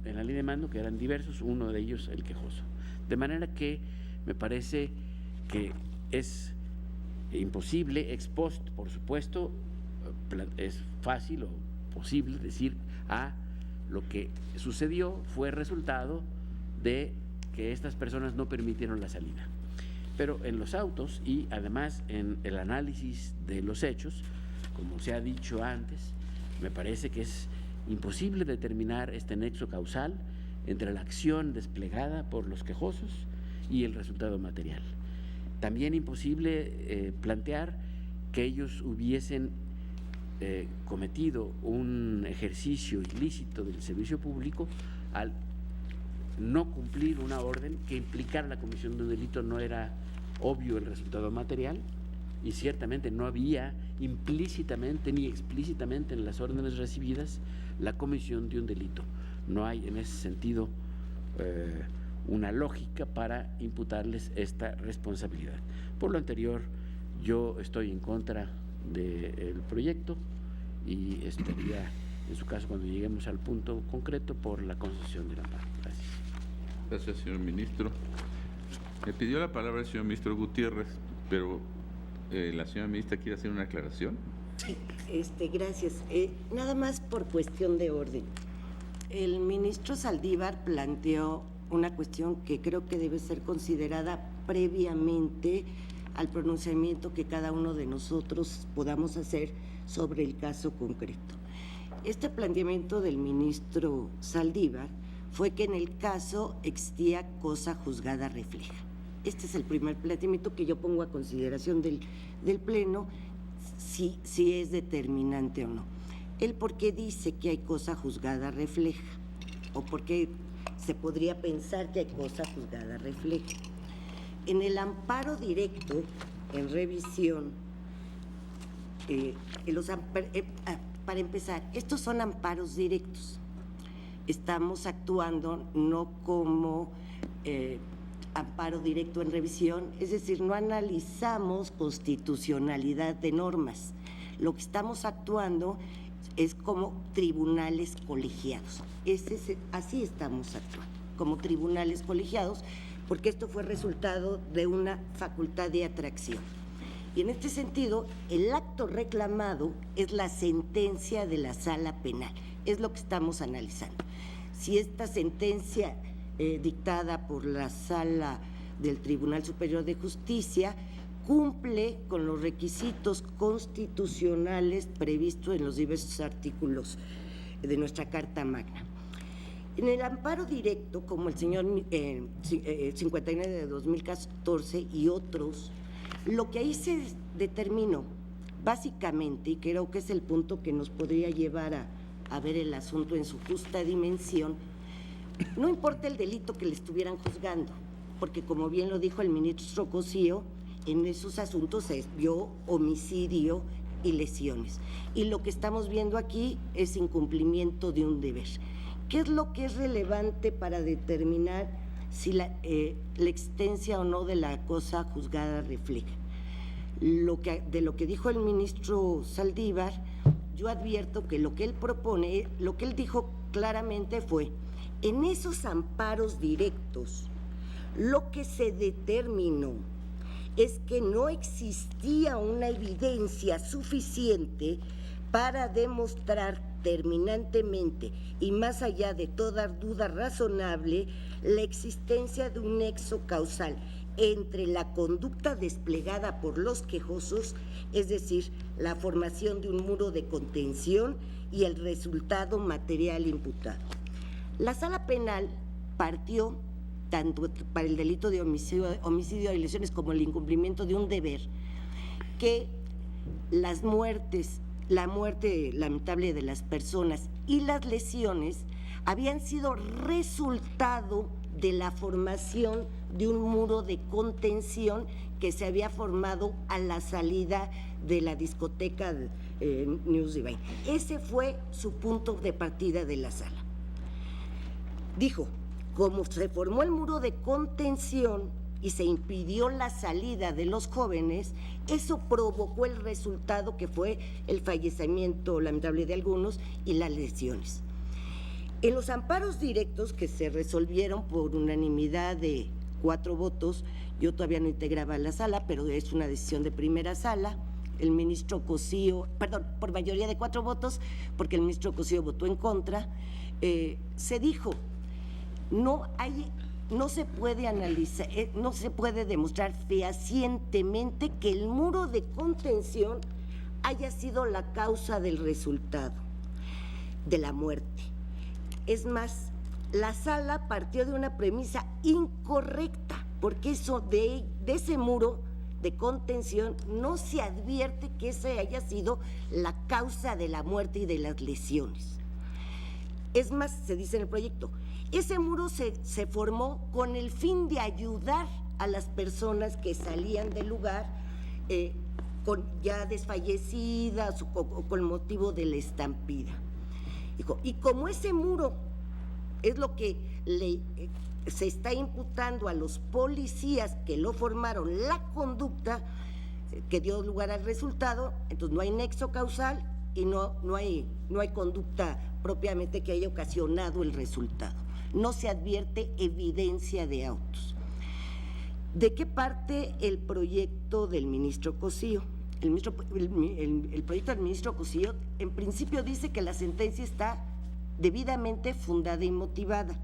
en la línea de mando, que eran diversos, uno de ellos el quejoso. De manera que me parece que es imposible, ex post, por supuesto, es fácil o posible decir, lo que sucedió fue resultado de que estas personas no permitieron la salida. Pero en los autos y además en el análisis de los hechos, como se ha dicho antes, me parece que es imposible determinar este nexo causal entre la acción desplegada por los quejosos y el resultado material. También imposible plantear que ellos hubiesen cometido un ejercicio ilícito del servicio público al no cumplir una orden que implicara la comisión de un delito. No era obvio el resultado material y ciertamente no había implícitamente ni explícitamente en las órdenes recibidas la comisión de un delito. No hay en ese sentido una lógica para imputarles esta responsabilidad. Por lo anterior, yo estoy en contra del proyecto y estaría, en su caso, cuando lleguemos al punto concreto, por la concesión del amparo. Gracias. Gracias, señor ministro. Me pidió la palabra el señor ministro Gutiérrez, pero la señora ministra quiere hacer una aclaración. Sí, gracias. Nada más por cuestión de orden. El ministro Saldívar planteó una cuestión que creo que debe ser considerada previamente al pronunciamiento que cada uno de nosotros podamos hacer sobre el caso concreto. Este planteamiento del ministro Saldívar fue que en el caso existía cosa juzgada refleja. Este es el primer planteamiento que yo pongo a consideración del Pleno, si es determinante o no. El por qué dice que hay cosa juzgada refleja, o por qué se podría pensar que hay cosa juzgada refleja. En el amparo directo, en revisión, para empezar, estos son amparos directos. Estamos actuando no como amparo directo en revisión, es decir, no analizamos constitucionalidad de normas. Lo que estamos actuando es como tribunales colegiados. Así estamos actuando, como tribunales colegiados, porque esto fue resultado de una facultad de atracción. Y en este sentido, el acto reclamado es la sentencia de la sala penal, es lo que estamos analizando. Si esta sentencia dictada por la sala del Tribunal Superior de Justicia cumple con los requisitos constitucionales previstos en los diversos artículos de nuestra Carta Magna. En el amparo directo, como el señor 59 de 2014 y otros, lo que ahí se determinó básicamente, y creo que es el punto que nos podría llevar a ver el asunto en su justa dimensión, no importa el delito que le estuvieran juzgando, porque como bien lo dijo el ministro Cosío, en esos asuntos se vio homicidio y lesiones. Y lo que estamos viendo aquí es incumplimiento de un deber. ¿Qué es lo que es relevante para determinar si la existencia o no de la cosa juzgada refleja? De lo que dijo el ministro Saldívar, yo advierto que lo que él propone, lo que él dijo claramente fue, en esos amparos directos, lo que se determinó es que no existía una evidencia suficiente para demostrar terminantemente y más allá de toda duda razonable la existencia de un nexo causal entre la conducta desplegada por los quejosos, es decir, la formación de un muro de contención y el resultado material imputado. La sala penal partió tanto para el delito de homicidio y lesiones como el incumplimiento de un deber, que la muerte lamentable de las personas y las lesiones habían sido resultado de la formación de un muro de contención que se había formado a la salida de la discoteca News Divine. Ese fue su punto de partida de la sala. Dijo, como se formó el muro de contención y se impidió la salida de los jóvenes, eso provocó el resultado que fue el fallecimiento lamentable de algunos y las lesiones. En los amparos directos que se resolvieron por unanimidad de 4 votos, yo todavía no integraba la sala, pero es una decisión de primera sala, el ministro Cosío, perdón, por mayoría de 4 votos, porque el ministro Cosío votó en contra, se dijo, no se puede analizar, no se puede demostrar fehacientemente que el muro de contención haya sido la causa del resultado de la muerte. Es más, la sala partió de una premisa incorrecta, porque eso de ese muro de contención no se advierte que esa haya sido la causa de la muerte y de las lesiones. Es más, se dice en el proyecto, ese muro se formó con el fin de ayudar a las personas que salían del lugar ya desfallecidas o con motivo de la estampida. Dijo, y como ese muro es lo que se está imputando a los policías que lo formaron, la conducta que dio lugar al resultado, entonces no hay nexo causal y no hay conducta propiamente que haya ocasionado el resultado. No se advierte evidencia de autos. ¿De qué parte el proyecto del ministro Cosío? El proyecto del ministro Cosío en principio dice que la sentencia está debidamente fundada y motivada.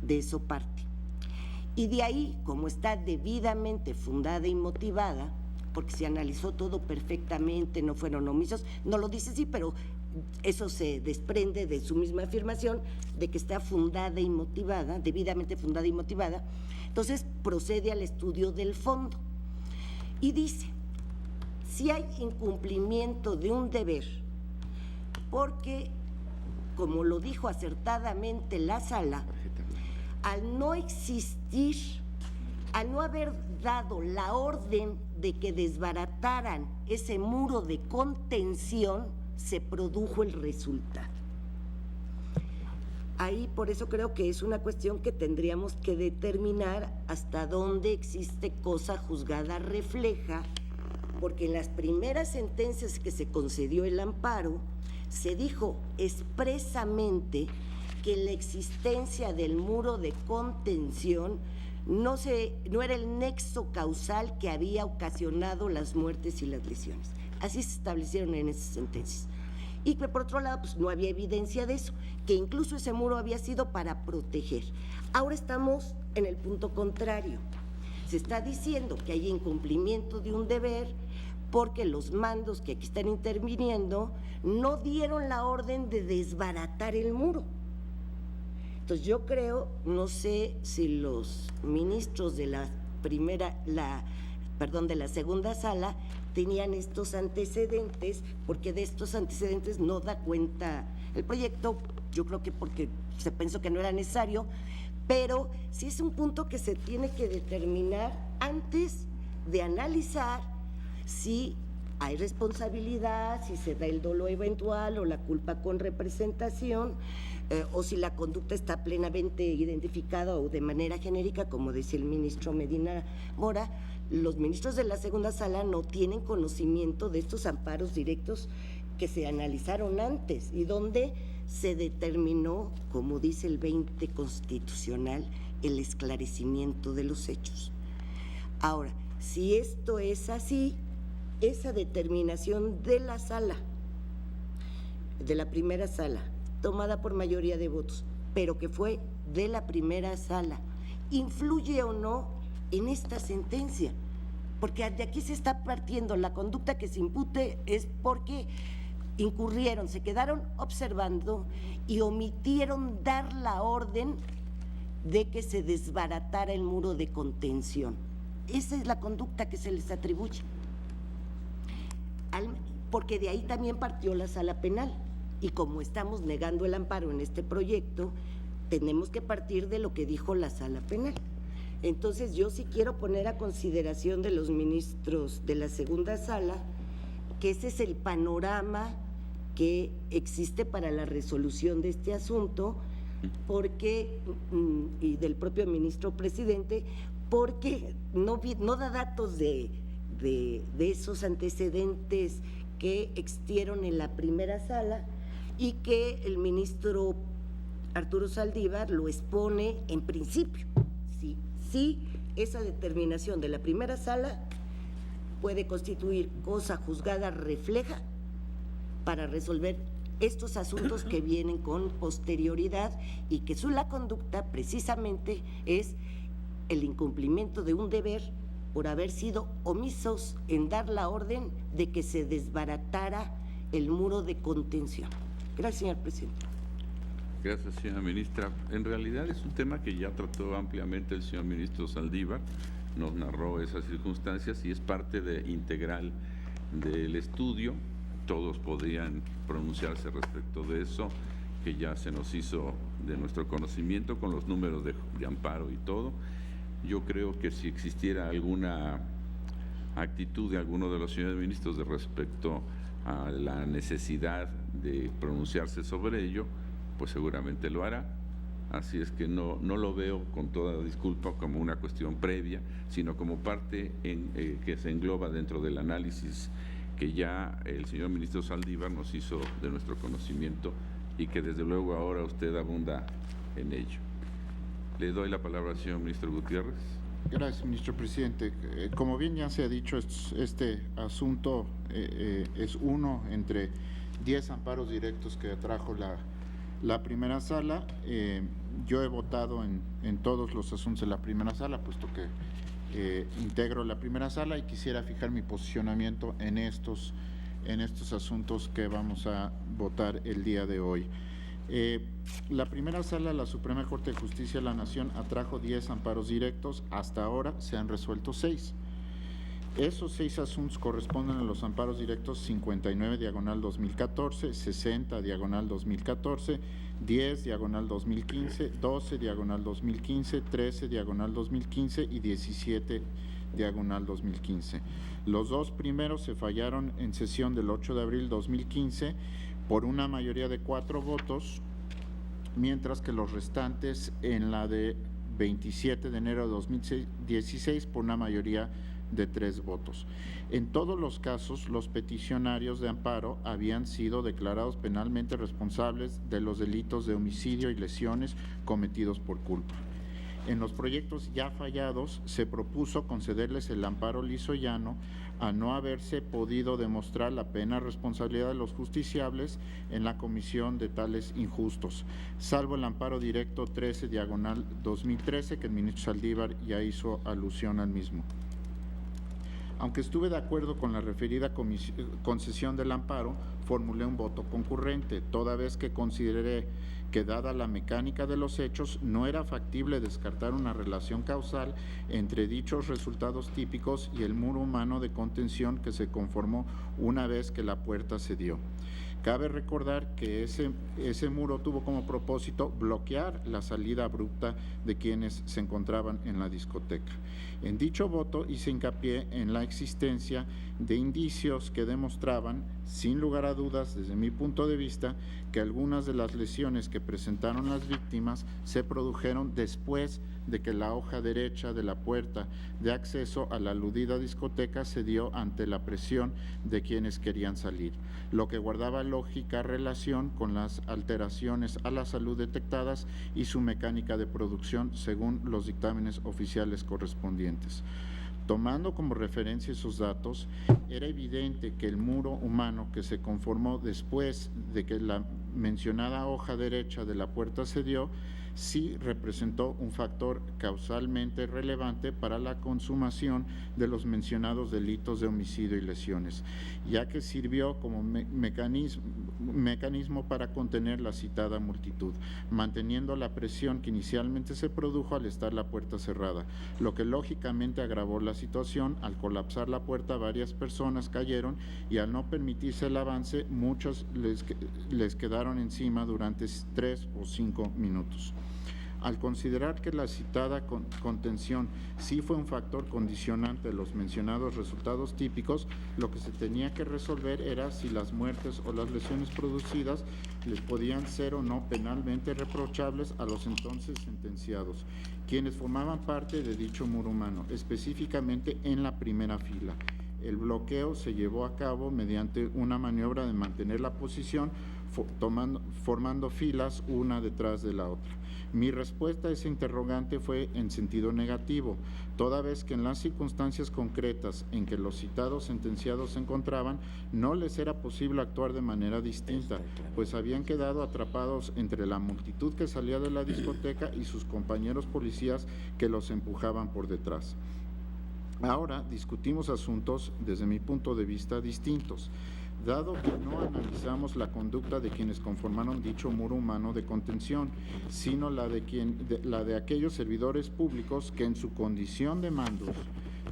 De eso parte. Y de ahí, como está debidamente fundada y motivada, porque se analizó todo perfectamente, no fueron omisos, no lo dice así, pero eso se desprende de su misma afirmación, de que está fundada y motivada, debidamente fundada y motivada, entonces procede al estudio del fondo. Y dice, si hay incumplimiento de un deber, porque, como lo dijo acertadamente la sala, al no existir, al no haber dado la orden de que desbarataran ese muro de contención, se produjo el resultado. Ahí por eso creo que es una cuestión que tendríamos que determinar hasta dónde existe cosa juzgada refleja, porque en las primeras sentencias que se concedió el amparo, se dijo expresamente que la existencia del muro de contención no era el nexo causal que había ocasionado las muertes y las lesiones. Así se establecieron en esas sentencias. Y que por otro lado, pues no había evidencia de eso, que incluso ese muro había sido para proteger. Ahora estamos en el punto contrario. Se está diciendo que hay incumplimiento de un deber porque los mandos que aquí están interviniendo no dieron la orden de desbaratar el muro. Entonces yo creo, no sé si los ministros de la segunda sala tenían estos antecedentes, porque de estos antecedentes no da cuenta el proyecto, yo creo que porque se pensó que no era necesario, pero sí es un punto que se tiene que determinar antes de analizar si hay responsabilidad, si se da el dolo eventual o la culpa con representación, o si la conducta está plenamente identificada o de manera genérica, como decía el ministro Medina Mora. Los ministros de la segunda sala no tienen conocimiento de estos amparos directos que se analizaron antes y donde se determinó, como dice el 20 constitucional, el esclarecimiento de los hechos. Ahora, si esto es así, esa determinación de la sala, de la primera sala, tomada por mayoría de votos, pero que fue de la primera sala, ¿influye o no en esta sentencia? Porque de aquí se está partiendo, la conducta que se impute es porque incurrieron, se quedaron observando y omitieron dar la orden de que se desbaratara el muro de contención. Esa es la conducta que se les atribuye. Porque de ahí también partió la sala penal. Y como estamos negando el amparo en este proyecto, tenemos que partir de lo que dijo la sala penal. Entonces yo sí quiero poner a consideración de los ministros de la segunda sala que ese es el panorama que existe para la resolución de este asunto, porque, y del propio ministro presidente, porque no da datos de esos antecedentes que existieron en la primera sala y que el ministro Arturo Saldívar lo expone en principio. Sí, esa determinación de la primera sala puede constituir cosa juzgada refleja para resolver estos asuntos que vienen con posterioridad y que la conducta precisamente es el incumplimiento de un deber por haber sido omisos en dar la orden de que se desbaratara el muro de contención. Gracias, señor presidente. Gracias, señora ministra. En realidad es un tema que ya trató ampliamente el señor ministro Saldívar, nos narró esas circunstancias y es parte integral del estudio. Todos podrían pronunciarse respecto de eso, que ya se nos hizo de nuestro conocimiento con los números de amparo y todo. Yo creo que si existiera alguna actitud de alguno de los señores ministros de respecto a la necesidad de pronunciarse sobre ello, pues seguramente lo hará. Así es que no lo veo, con toda disculpa, como una cuestión previa, sino como parte que se engloba dentro del análisis que ya el señor ministro Saldívar nos hizo de nuestro conocimiento y que desde luego ahora usted abunda en ello. Le doy la palabra al señor ministro Gutiérrez. Gracias, ministro presidente. Como bien ya se ha dicho, este asunto es uno entre 10 amparos directos que trajo la primera sala. Yo he votado en todos los asuntos de la primera sala, puesto que integro la primera sala y quisiera fijar mi posicionamiento en estos asuntos que vamos a votar el día de hoy. La primera sala, la Suprema Corte de Justicia de la Nación, atrajo 10 amparos directos. Hasta ahora se han resuelto 6. Esos 6 asuntos corresponden a los amparos directos 59/2014, 60/2014, 10/2015, 12/2015, 13/2015 y 17/2015. Los 2 primeros se fallaron en sesión del 8 de abril 2015 por una mayoría de 4 votos, mientras que los restantes en la de 27 de enero de 2016 por una mayoría de 3 votos. En todos los casos, los peticionarios de amparo habían sido declarados penalmente responsables de los delitos de homicidio y lesiones cometidos por culpa. En los proyectos ya fallados se propuso concederles el amparo liso y llano a no haberse podido demostrar la pena responsabilidad de los justiciables en la comisión de tales injustos, salvo el amparo directo 13/2013 que el ministro Saldívar ya hizo alusión al mismo. Aunque estuve de acuerdo con la referida concesión del amparo, formulé un voto concurrente, toda vez que consideré que, dada la mecánica de los hechos, no era factible descartar una relación causal entre dichos resultados típicos y el muro humano de contención que se conformó una vez que la puerta se dio. Cabe recordar que ese muro tuvo como propósito bloquear la salida abrupta de quienes se encontraban en la discoteca. En dicho voto hice hincapié en la existencia de indicios que demostraban, sin lugar a dudas desde mi punto de vista, que algunas de las lesiones que presentaron las víctimas se produjeron después de que la hoja derecha de la puerta de acceso a la aludida discoteca se dio ante la presión de quienes querían salir, lo que guardaba lógica relación con las alteraciones a la salud detectadas y su mecánica de producción según los dictámenes oficiales correspondientes. Tomando como referencia esos datos, era evidente que el muro humano que se conformó después de que la mencionada hoja derecha de la puerta se dio, sí representó un factor causalmente relevante para la consumación de los mencionados delitos de homicidio y lesiones, ya que sirvió como mecanismo para contener la citada multitud, manteniendo la presión que inicialmente se produjo al estar la puerta cerrada, lo que lógicamente agravó la situación. Al colapsar la puerta, varias personas cayeron y al no permitirse el avance, muchos les quedaron encima durante 3 o 5 minutos. Al considerar que la citada contención sí fue un factor condicionante de los mencionados resultados típicos, lo que se tenía que resolver era si las muertes o las lesiones producidas les podían ser o no penalmente reprochables a los entonces sentenciados, quienes formaban parte de dicho muro humano, específicamente en la primera fila. El bloqueo se llevó a cabo mediante una maniobra de mantener la posición, formando filas una detrás de la otra. Mi respuesta a ese interrogante fue en sentido negativo, toda vez que en las circunstancias concretas en que los citados sentenciados se encontraban, no les era posible actuar de manera distinta, pues habían quedado atrapados entre la multitud que salía de la discoteca y sus compañeros policías que los empujaban por detrás. Ahora discutimos asuntos desde mi punto de vista distintos. Dado que no analizamos la conducta de quienes conformaron dicho muro humano de contención, sino la de aquellos servidores públicos que en su condición de mandos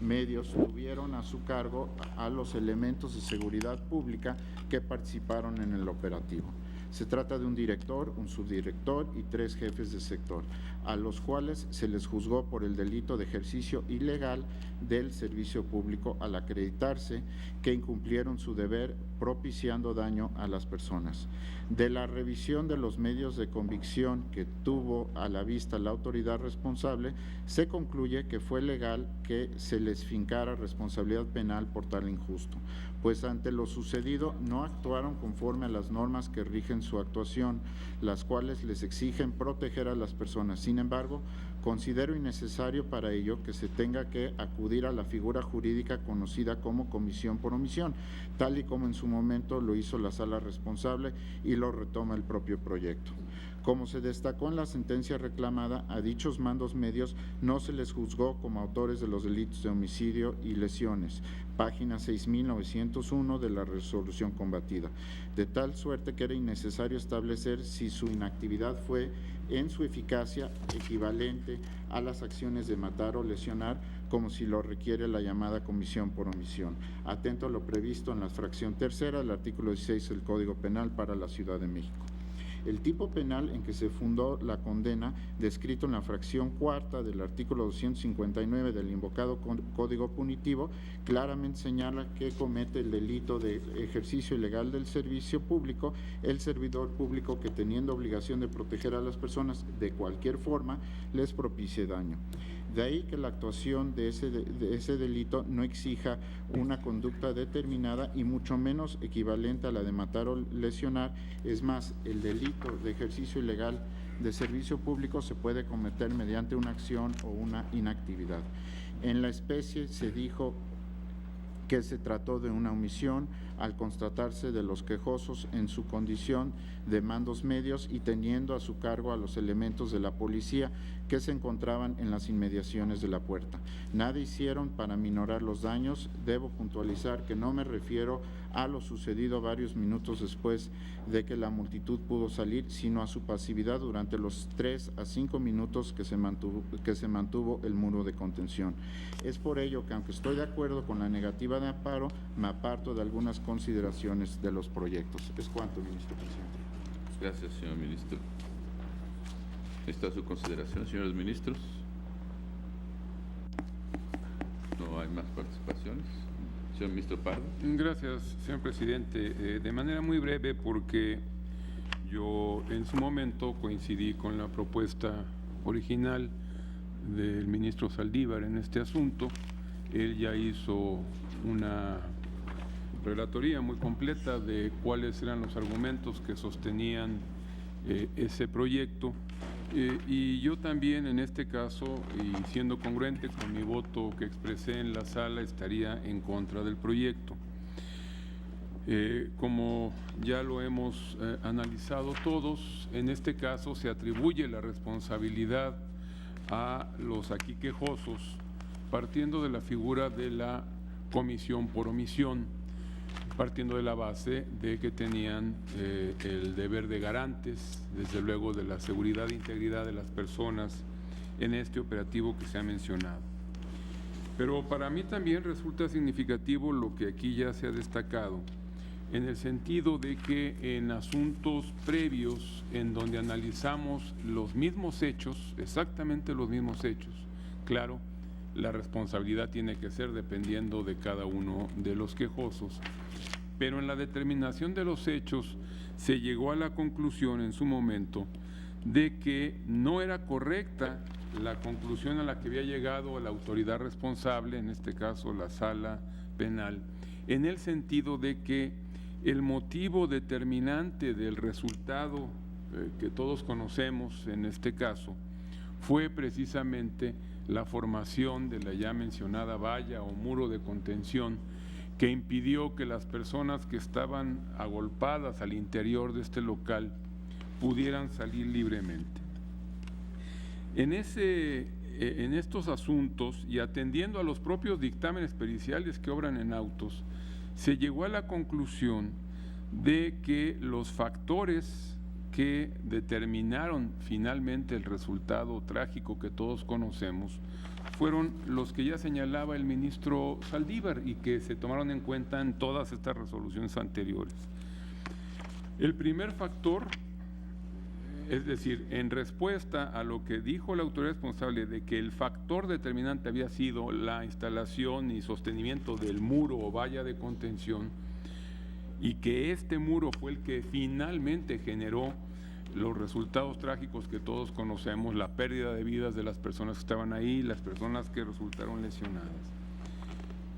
medios tuvieron a su cargo a los elementos de seguridad pública que participaron en el operativo. Se trata de un director, un subdirector y 3 jefes de sector, a los cuales se les juzgó por el delito de ejercicio ilegal del servicio público al acreditarse que incumplieron su deber propiciando daño a las personas. De la revisión de los medios de convicción que tuvo a la vista la autoridad responsable, se concluye que fue legal que se les fincara responsabilidad penal por tal injusto, pues ante lo sucedido no actuaron conforme a las normas que rigen su actuación, las cuales les exigen proteger a las personas. Sin embargo, considero innecesario para ello que se tenga que acudir a la figura jurídica conocida como comisión por omisión, tal y como en su momento lo hizo la sala responsable y lo retoma el propio proyecto. Como se destacó en la sentencia reclamada, a dichos mandos medios no se les juzgó como autores de los delitos de homicidio y lesiones, página 6901 de la resolución combatida, de tal suerte que era innecesario establecer si su inactividad fue en su eficacia equivalente a las acciones de matar o lesionar, como si lo requiere la llamada comisión por omisión, atento a lo previsto en la fracción tercera del artículo 16 del Código Penal para la Ciudad de México. El tipo penal en que se fundó la condena, descrito en la fracción cuarta del artículo 259 del invocado Código Punitivo, claramente señala que comete el delito de ejercicio ilegal del servicio público el servidor público que, teniendo obligación de proteger a las personas de cualquier forma, les propicie daño. De ahí que la actuación de ese delito no exija una conducta determinada y mucho menos equivalente a la de matar o lesionar. Es más, el delito de ejercicio ilegal de servicio público se puede cometer mediante una acción o una inactividad. En la especie se dijo que se trató de una omisión al constatarse de los quejosos en su condición de mandos medios y teniendo a su cargo a los elementos de la policía que se encontraban en las inmediaciones de la puerta. Nada hicieron para minorar los daños. Debo puntualizar que no me refiero a lo sucedido varios minutos después de que la multitud pudo salir, sino a su pasividad durante los 3 a 5 minutos que se mantuvo el muro de contención. Es por ello que, aunque estoy de acuerdo con la negativa de amparo, me aparto de algunas consideraciones de los proyectos. Es cuanto, ministro presidente. Gracias, señor ministro. ¿Está su consideración, señores ministros? No hay más participaciones. Señor ministro Pardo. Gracias, señor presidente. De manera muy breve, porque yo en su momento coincidí con la propuesta original del ministro Saldívar en este asunto. Él ya hizo una relatoría muy completa de cuáles eran los argumentos que sostenían ese proyecto. Y yo también en este caso, y siendo congruente con mi voto que expresé en la sala, estaría en contra del proyecto. Como ya lo hemos analizado todos, en este caso se atribuye la responsabilidad a los aquí quejosos, partiendo de la figura de la comisión por omisión, partiendo de la base de que tenían el deber de garantes, desde luego, de la seguridad e integridad de las personas en este operativo que se ha mencionado. Pero para mí también resulta significativo lo que aquí ya se ha destacado, en el sentido de que en asuntos previos en donde analizamos los mismos hechos, exactamente los mismos hechos, claro, la responsabilidad tiene que ser dependiendo de cada uno de los quejosos, pero en la determinación de los hechos se llegó a la conclusión en su momento de que no era correcta la conclusión a la que había llegado la autoridad responsable, en este caso la sala penal, en el sentido de que el motivo determinante del resultado que todos conocemos en este caso fue precisamente la formación de la ya mencionada valla o muro de contención que impidió que las personas que estaban agolpadas al interior de este local pudieran salir libremente. En estos asuntos y atendiendo a los propios dictámenes periciales que obran en autos, se llegó a la conclusión de que los factores que determinaron finalmente el resultado trágico que todos conocemos fueron los que ya señalaba el ministro Saldívar y que se tomaron en cuenta en todas estas resoluciones anteriores. El primer factor, es decir, en respuesta a lo que dijo la autoridad responsable de que el factor determinante había sido la instalación y sostenimiento del muro o valla de contención y que este muro fue el que finalmente generó los resultados trágicos que todos conocemos, la pérdida de vidas de las personas que estaban ahí, las personas que resultaron lesionadas.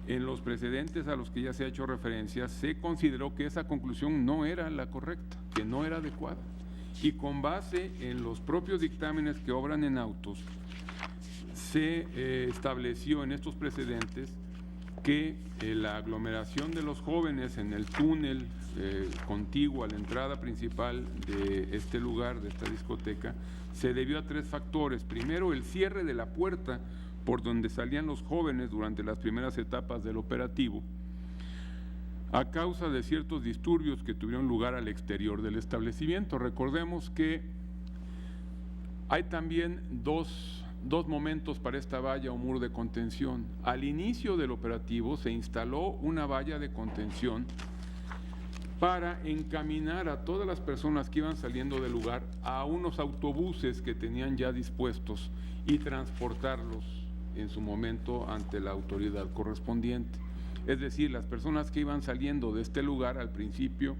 En los precedentes a los que ya se ha hecho referencia, se consideró que esa conclusión no era la correcta, que no era adecuada. Y con base en los propios dictámenes que obran en autos, se estableció en estos precedentes que la aglomeración de los jóvenes en el túnel contiguo a la entrada principal de este lugar, de esta discoteca, se debió a tres factores. Primero, el cierre de la puerta por donde salían los jóvenes durante las primeras etapas del operativo, a causa de ciertos disturbios que tuvieron lugar al exterior del establecimiento. Recordemos que hay también dos momentos para esta valla o muro de contención. Al inicio del operativo se instaló una valla de contención para encaminar a todas las personas que iban saliendo del lugar a unos autobuses que tenían ya dispuestos y transportarlos en su momento ante la autoridad correspondiente. Es decir, las personas que iban saliendo de este lugar al principio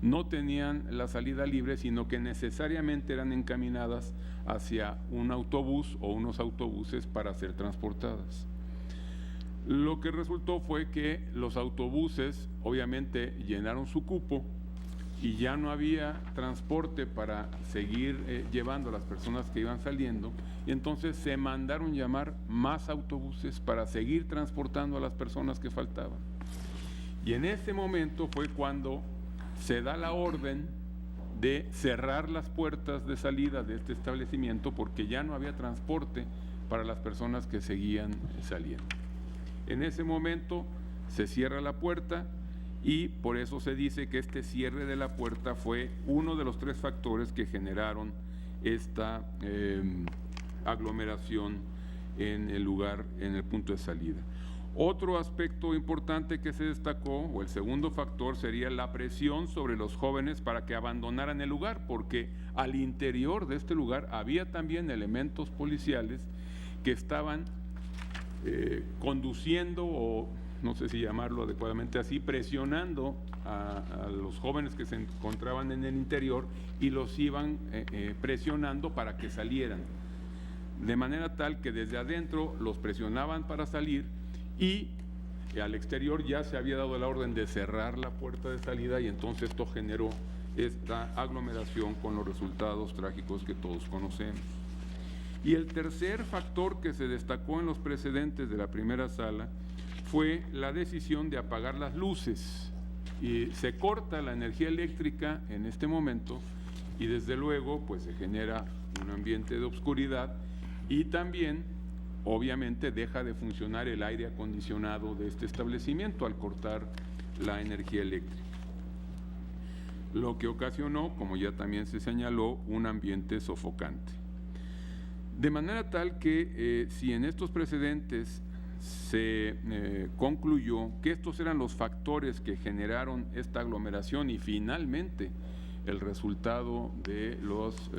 no tenían la salida libre, sino que necesariamente eran encaminadas hacia un autobús o unos autobuses para ser transportadas. Lo que resultó fue que los autobuses obviamente llenaron su cupo y ya no había transporte para seguir llevando a las personas que iban saliendo, y entonces se mandaron llamar más autobuses para seguir transportando a las personas que faltaban. Y en ese momento fue cuando se da la orden de cerrar las puertas de salida de este establecimiento porque ya no había transporte para las personas que seguían saliendo. En ese momento se cierra la puerta y por eso se dice que este cierre de la puerta fue uno de los tres factores que generaron esta aglomeración en el lugar, en el punto de salida. Otro aspecto importante que se destacó, o el segundo factor, sería la presión sobre los jóvenes para que abandonaran el lugar, porque al interior de este lugar había también elementos policiales que estaban conduciendo, o no sé si llamarlo adecuadamente así, presionando a los jóvenes que se encontraban en el interior y los iban presionando para que salieran, de manera tal que desde adentro los presionaban para salir y al exterior ya se había dado la orden de cerrar la puerta de salida, y entonces esto generó esta aglomeración con los resultados trágicos que todos conocemos. Y el tercer factor que se destacó en los precedentes de la primera sala fue la decisión de apagar las luces. Y se corta la energía eléctrica en este momento y desde luego pues se genera un ambiente de oscuridad y también obviamente deja de funcionar el aire acondicionado de este establecimiento al cortar la energía eléctrica, lo que ocasionó, como ya también se señaló, un ambiente sofocante. De manera tal que si en estos precedentes se concluyó que estos eran los factores que generaron esta aglomeración y finalmente el resultado de las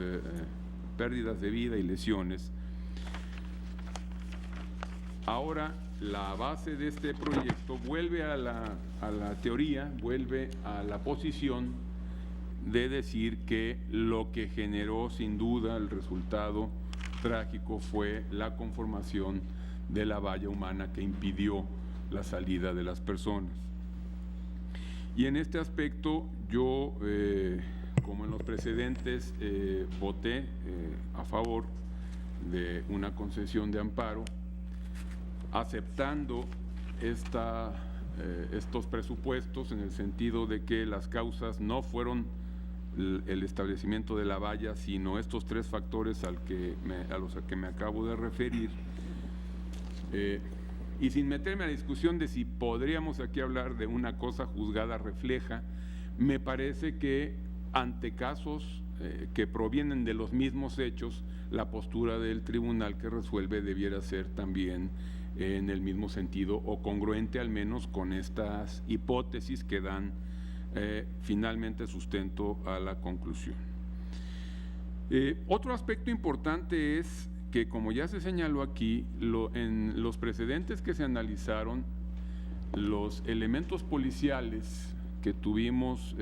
pérdidas de vida y lesiones. Ahora, la base de este proyecto vuelve a la teoría, vuelve a la posición de decir que lo que generó sin duda el resultado trágico fue la conformación de la valla humana que impidió la salida de las personas. Y en este aspecto yo, como en los precedentes, voté a favor de una concesión de amparo, aceptando estos presupuestos en el sentido de que las causas no fueron el establecimiento de la valla, sino estos tres factores a los que me acabo de referir. Y sin meterme a la discusión de si podríamos aquí hablar de una cosa juzgada refleja, me parece que ante casos que provienen de los mismos hechos, la postura del tribunal que resuelve debiera ser también en el mismo sentido o congruente al menos con estas hipótesis que dan finalmente sustento a la conclusión. Otro aspecto importante es que, como ya se señaló aquí, en los precedentes que se analizaron, los elementos policiales que tuvimos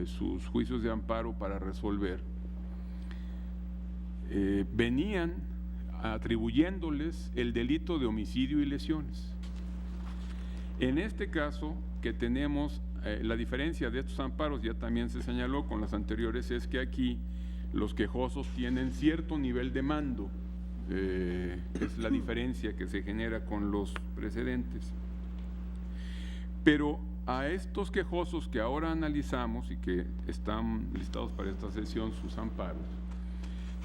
sus juicios de amparo para resolver, venían atribuyéndoles el delito de homicidio y lesiones. En este caso, que tenemos la diferencia de estos amparos, ya también se señaló con las anteriores, es que aquí los quejosos tienen cierto nivel de mando, es la diferencia que se genera con los precedentes. Pero a estos quejosos que ahora analizamos y que están listados para esta sesión, sus amparos,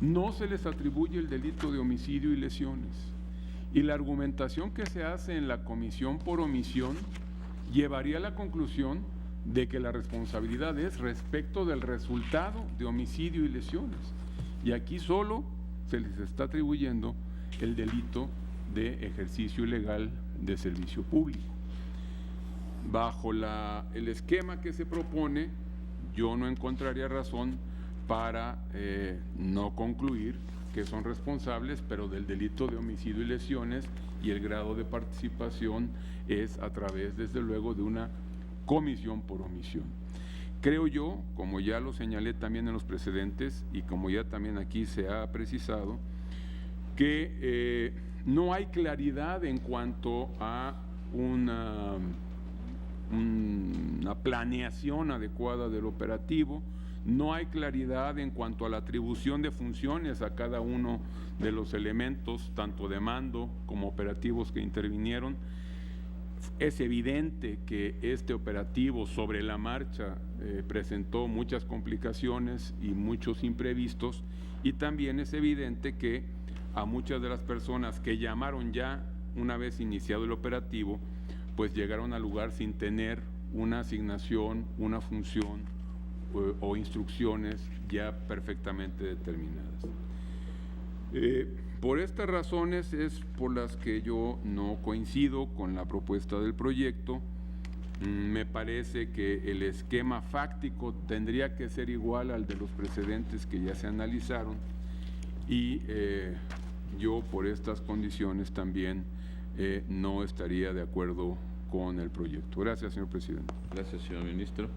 no se les atribuye el delito de homicidio y lesiones. Y la argumentación que se hace en la comisión por omisión llevaría a la conclusión de que la responsabilidad es respecto del resultado de homicidio y lesiones. Y aquí solo se les está atribuyendo el delito de ejercicio ilegal de servicio público. Bajo el esquema que se propone, yo no encontraría razón para no concluir que son responsables, pero del delito de homicidio y lesiones, y el grado de participación es a través, desde luego, de una comisión por omisión. Creo yo, como ya lo señalé también en los precedentes y como ya también aquí se ha precisado, que no hay claridad en cuanto a una planeación adecuada del operativo, no hay claridad en cuanto a la atribución de funciones a cada uno de los elementos, tanto de mando como operativos que intervinieron. Es evidente que este operativo sobre la marcha presentó muchas complicaciones y muchos imprevistos, y también es evidente que a muchas de las personas que llamaron ya una vez iniciado el operativo, pues llegaron al lugar sin tener una asignación, una función o instrucciones ya perfectamente determinadas. Por estas razones es por las que yo no coincido con la propuesta del proyecto. Me parece que el esquema fáctico tendría que ser igual al de los precedentes que ya se analizaron, y yo por estas condiciones también no estaría de acuerdo con el proyecto. Gracias, señor presidente. Gracias, señor ministro.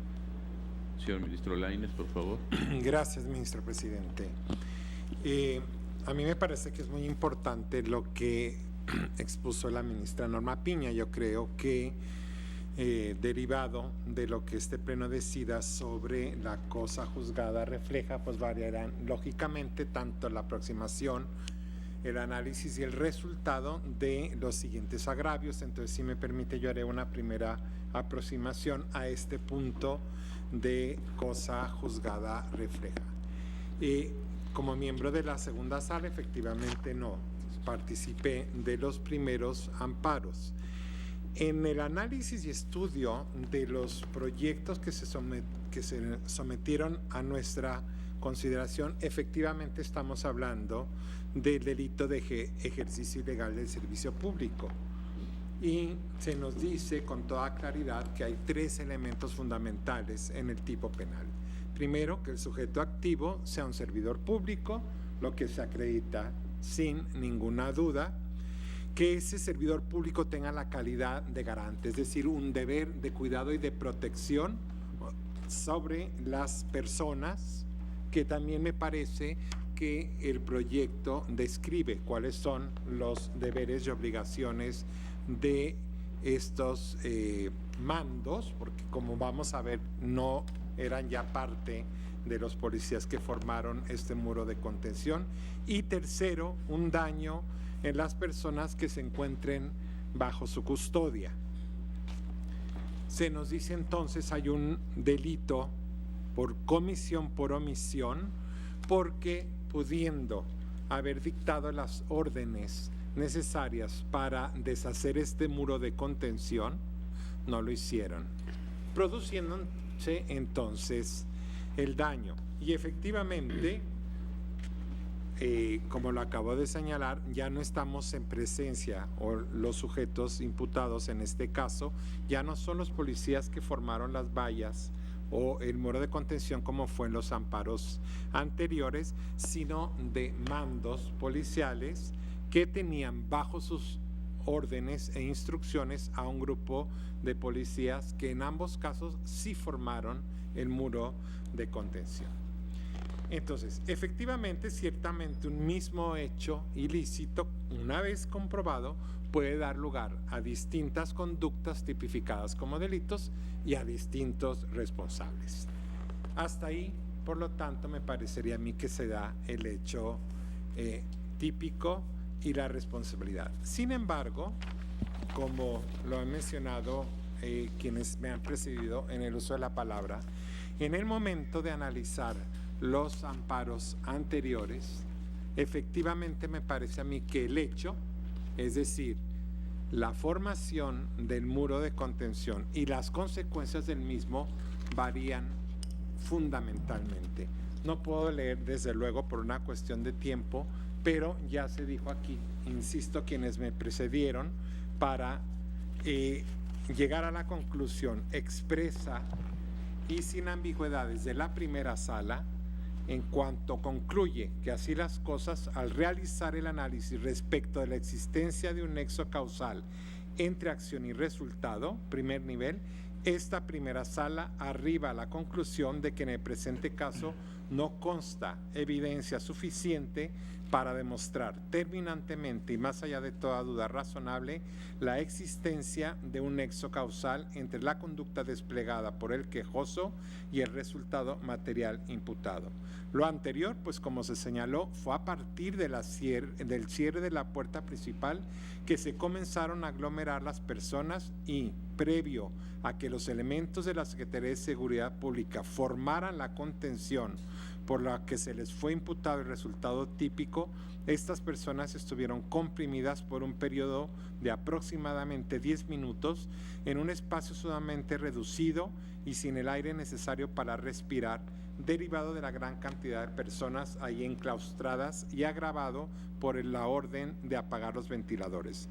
Señor ministro Lainez, por favor. Gracias, ministro presidente. A mí me parece que es muy importante lo que expuso la ministra Norma Piña. Yo creo que derivado de lo que este pleno decida sobre la cosa juzgada refleja, pues variarán lógicamente tanto la aproximación, el análisis y el resultado de los siguientes agravios. Entonces, si me permite, yo haré una primera aproximación a este punto de cosa juzgada refleja. Como miembro de la segunda sala, efectivamente no participé de los primeros amparos. En el análisis y estudio de los proyectos que se sometieron a nuestra consideración, efectivamente estamos hablando del delito de ejercicio ilegal del servicio público. y se nos dice con toda claridad que hay 3 elementos fundamentales en el tipo penal. Primero, que el sujeto activo sea un servidor público, lo que se acredita sin ninguna duda, que ese servidor público tenga la calidad de garante, es decir, un deber de cuidado y de protección sobre las personas, que también me parece que el proyecto describe cuáles son los deberes y obligaciones de estos mandos, porque como vamos a ver, no eran ya parte de los policías que formaron este muro de contención. Y tercero, un daño en las personas que se encuentren bajo su custodia. Se nos dice entonces hay un delito por comisión por omisión, porque pudiendo haber dictado las órdenes necesarias para deshacer este muro de contención, no lo hicieron, produciéndose entonces el daño. Y efectivamente, como lo acabo de señalar, ya no estamos en presencia, o los sujetos imputados en este caso, ya no son los policías que formaron las vallas o el muro de contención como fue en los amparos anteriores, sino de mandos policiales que tenían bajo sus órdenes e instrucciones a un grupo de policías que en ambos casos sí formaron el muro de contención. Entonces, efectivamente, ciertamente un mismo hecho ilícito, una vez comprobado, puede dar lugar a distintas conductas tipificadas como delitos y a distintos responsables. Hasta ahí, por lo tanto, me parecería a mí que se da el hecho típico y la responsabilidad. Sin embargo, como lo han mencionado quienes me han precedido en el uso de la palabra, en el momento de analizar los amparos anteriores, efectivamente me parece a mí que el hecho, es decir, la formación del muro de contención y las consecuencias del mismo varían fundamentalmente. No puedo leer desde luego por una cuestión de tiempo, pero ya se dijo aquí, insisto, quienes me precedieron, para llegar a la conclusión expresa y sin ambigüedades de la primera sala, en cuanto concluye que así las cosas, al realizar el análisis respecto de la existencia de un nexo causal entre acción y resultado, primer nivel, esta primera sala arriba a la conclusión de que en el presente caso no consta evidencia suficiente para demostrar terminantemente y más allá de toda duda razonable la existencia de un nexo causal entre la conducta desplegada por el quejoso y el resultado material imputado. Lo anterior, pues como se señaló, fue a partir de del cierre de la puerta principal que se comenzaron a aglomerar las personas y, previo a que los elementos de la Secretaría de Seguridad Pública formaran la contención por la que se les fue imputado el resultado típico, estas personas estuvieron comprimidas por un periodo de aproximadamente 10 minutos en un espacio sumamente reducido y sin el aire necesario para respirar, derivado de la gran cantidad de personas ahí enclaustradas y agravado por la orden de apagar los ventiladores.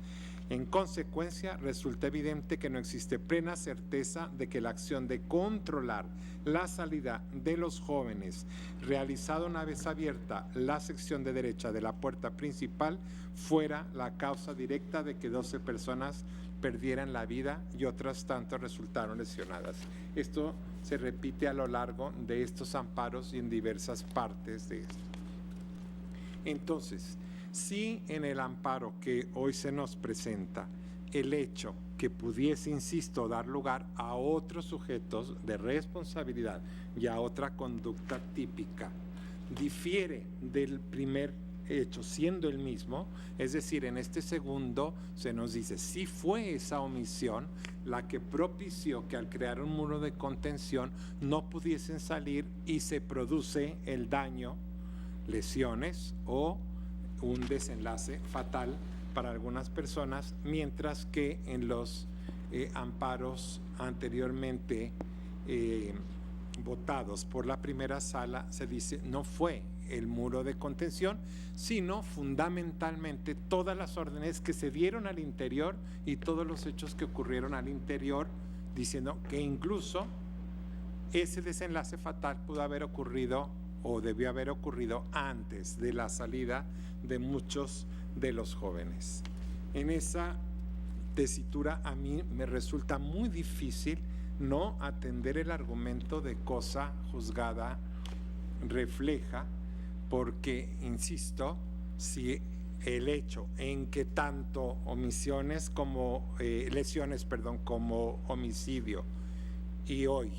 En consecuencia, resulta evidente que no existe plena certeza de que la acción de controlar la salida de los jóvenes, realizada una vez abierta la sección de derecha de la puerta principal, fuera la causa directa de que 12 personas perdieran la vida y otras tantas resultaron lesionadas. Esto se repite a lo largo de estos amparos y en diversas partes de esto. Entonces, si en el amparo que hoy se nos presenta el hecho que pudiese, insisto, dar lugar a otros sujetos de responsabilidad y a otra conducta típica, difiere del primer hecho siendo el mismo, es decir, en este segundo se nos dice si fue esa omisión la que propició que al crear un muro de contención no pudiesen salir y se produce el daño, lesiones o un desenlace fatal para algunas personas, mientras que en los amparos anteriormente votados por la primera sala se dice no fue del muro de contención, sino fundamentalmente todas las órdenes que se dieron al interior y todos los hechos que ocurrieron al interior, diciendo que incluso ese desenlace fatal pudo haber ocurrido o debió haber ocurrido antes de la salida de muchos de los jóvenes. En esa tesitura a mí me resulta muy difícil no atender el argumento de cosa juzgada refleja, porque, insisto, si el hecho en que tanto omisiones como lesiones, como homicidio, y hoy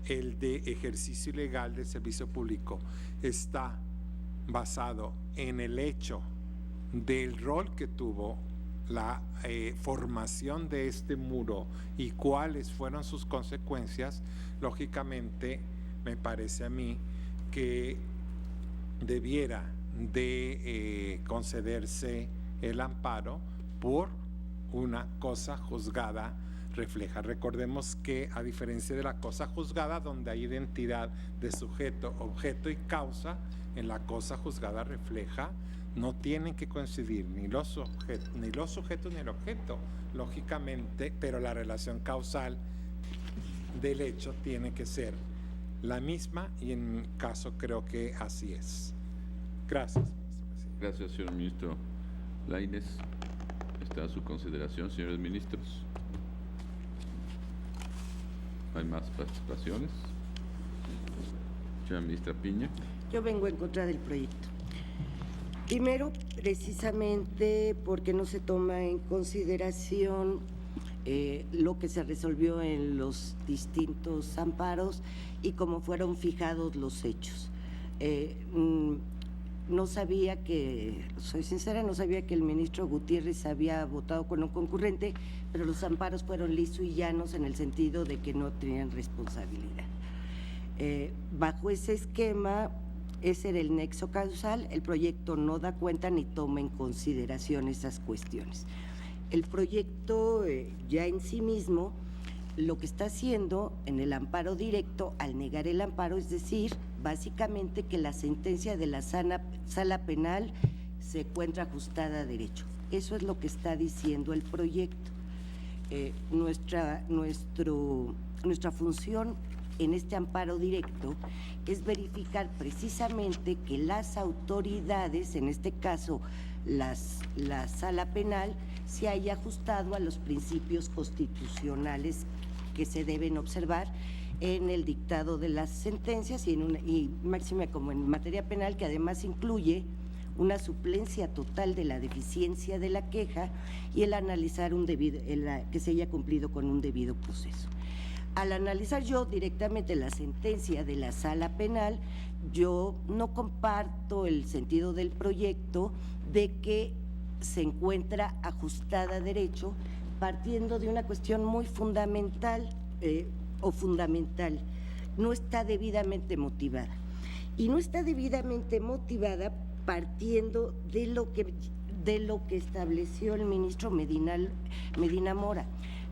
el de ejercicio ilegal del servicio público está basado en el hecho del rol que tuvo la formación de este muro y cuáles fueron sus consecuencias, lógicamente me parece a mí que debiera de concederse el amparo por una cosa juzgada refleja. Recordemos que a diferencia de la cosa juzgada, donde hay identidad de sujeto, objeto y causa, en la cosa juzgada refleja no tienen que coincidir ni los sujetos ni el objeto, lógicamente, pero la relación causal del hecho tiene que ser la misma y en mi caso creo que así es. Gracias, ministro presidente. Gracias, señor ministro Lainez. Está a su consideración, señores ministros. ¿Hay más participaciones? Señora ministra Piña. Yo vengo en contra del proyecto. Primero, precisamente porque no se toma en consideración lo que se resolvió en los distintos amparos y cómo fueron fijados los hechos. No sabía que, soy sincera, no sabía que el ministro Gutiérrez había votado con un concurrente, pero los amparos fueron lisos y llanos en el sentido de que no tenían responsabilidad. Bajo ese esquema, ese era el nexo causal, el proyecto no da cuenta ni toma en consideración esas cuestiones. El proyecto ya en sí mismo lo que está haciendo en el amparo directo, al negar el amparo, es decir, básicamente que la sentencia de la sala penal se encuentra ajustada a derecho. Eso es lo que está diciendo el proyecto. Nuestra función en este amparo directo es verificar precisamente que las autoridades, en este caso la sala penal, se haya ajustado a los principios constitucionales que se deben observar en el dictado de las sentencias y máxima como en materia penal, que además incluye una suplencia total de la deficiencia de la queja y el analizar que se haya cumplido con un debido proceso. Al analizar yo directamente la sentencia de la sala penal, yo no comparto el sentido del proyecto de que se encuentra ajustada a derecho, partiendo de una cuestión muy fundamental, no está debidamente motivada. Y no está debidamente motivada partiendo de lo que estableció el ministro Medina Mora.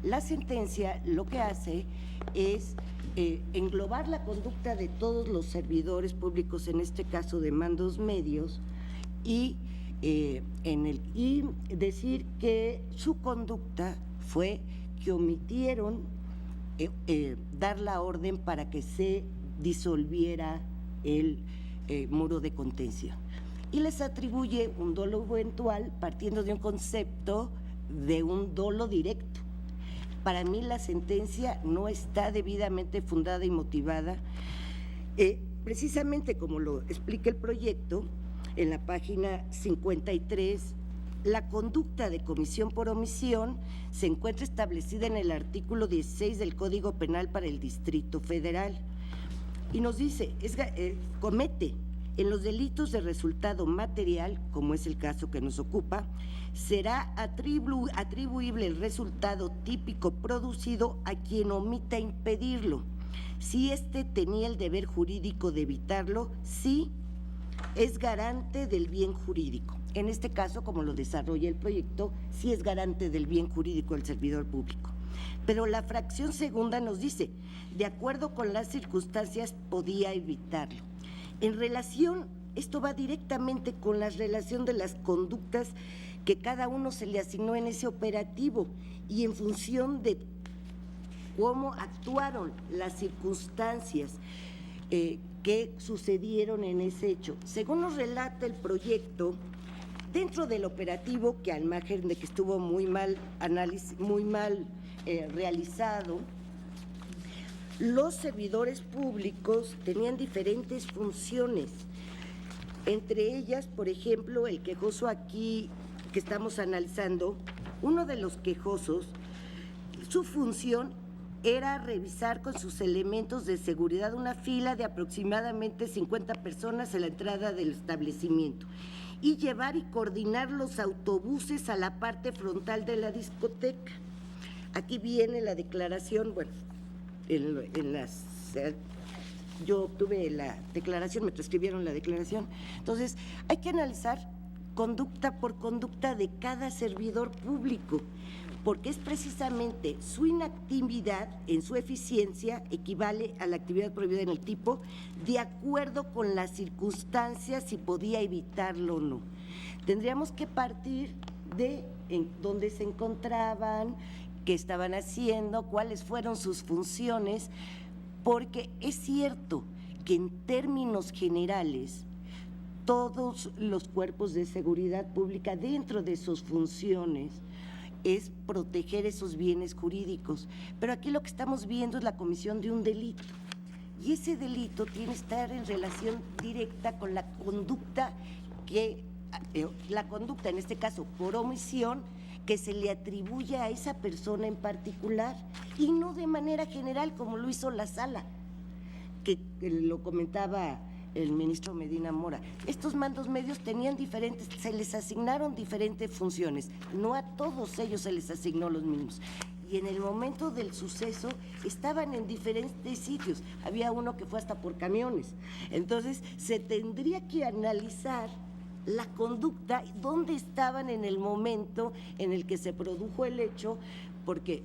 La sentencia lo que hace es englobar la conducta de todos los servidores públicos, en este caso de mandos medios, y decir que su conducta fue que omitieron dar la orden para que se disolviera el muro de contención. Y les atribuye un dolo eventual partiendo de un concepto de un dolo directo. Para mí la sentencia no está debidamente fundada y motivada. Precisamente como lo explica el proyecto, en la página 53, la conducta de comisión por omisión se encuentra establecida en el artículo 16 del Código Penal para el Distrito Federal. Y nos dice, comete en los delitos de resultado material, como es el caso que nos ocupa, será atribuible el resultado típico producido a quien omita impedirlo. Si éste tenía el deber jurídico de evitarlo, sí es garante del bien jurídico. En este caso, como lo desarrolla el proyecto, sí es garante del bien jurídico del servidor público. Pero la fracción segunda nos dice, de acuerdo con las circunstancias, podía evitarlo. En relación Esto va directamente con la relación de las conductas que cada uno se le asignó en ese operativo y en función de cómo actuaron las circunstancias que sucedieron en ese hecho. Según nos relata el proyecto, dentro del operativo, que al margen de que estuvo muy mal realizado, los servidores públicos tenían diferentes funciones. Entre ellas, por ejemplo, el quejoso aquí que estamos analizando, uno de los quejosos, su función era revisar con sus elementos de seguridad una fila de aproximadamente 50 personas a la entrada del establecimiento y llevar y coordinar los autobuses a la parte frontal de la discoteca. Aquí viene la declaración, bueno, yo obtuve la declaración, me transcribieron la declaración. Entonces, hay que analizar conducta por conducta de cada servidor público, porque es precisamente su inactividad en su eficiencia equivale a la actividad prohibida en el tipo, de acuerdo con las circunstancias, si podía evitarlo o no. Tendríamos que partir de en dónde se encontraban, qué estaban haciendo, cuáles fueron sus funciones, porque es cierto que en términos generales todos los cuerpos de seguridad pública, dentro de sus funciones, es proteger esos bienes jurídicos. Pero aquí lo que estamos viendo es la comisión de un delito. Y ese delito tiene que estar en relación directa con la conducta en este caso por omisión, que se le atribuye a esa persona en particular y no de manera general como lo hizo la sala, que lo comentaba el ministro Medina Mora. Estos mandos medios tenían se les asignaron diferentes funciones, no a todos ellos se les asignó los mismos. Y en el momento del suceso estaban en diferentes sitios, había uno que fue hasta por camiones. Entonces se tendría que analizar la conducta, dónde estaban en el momento en el que se produjo el hecho, porque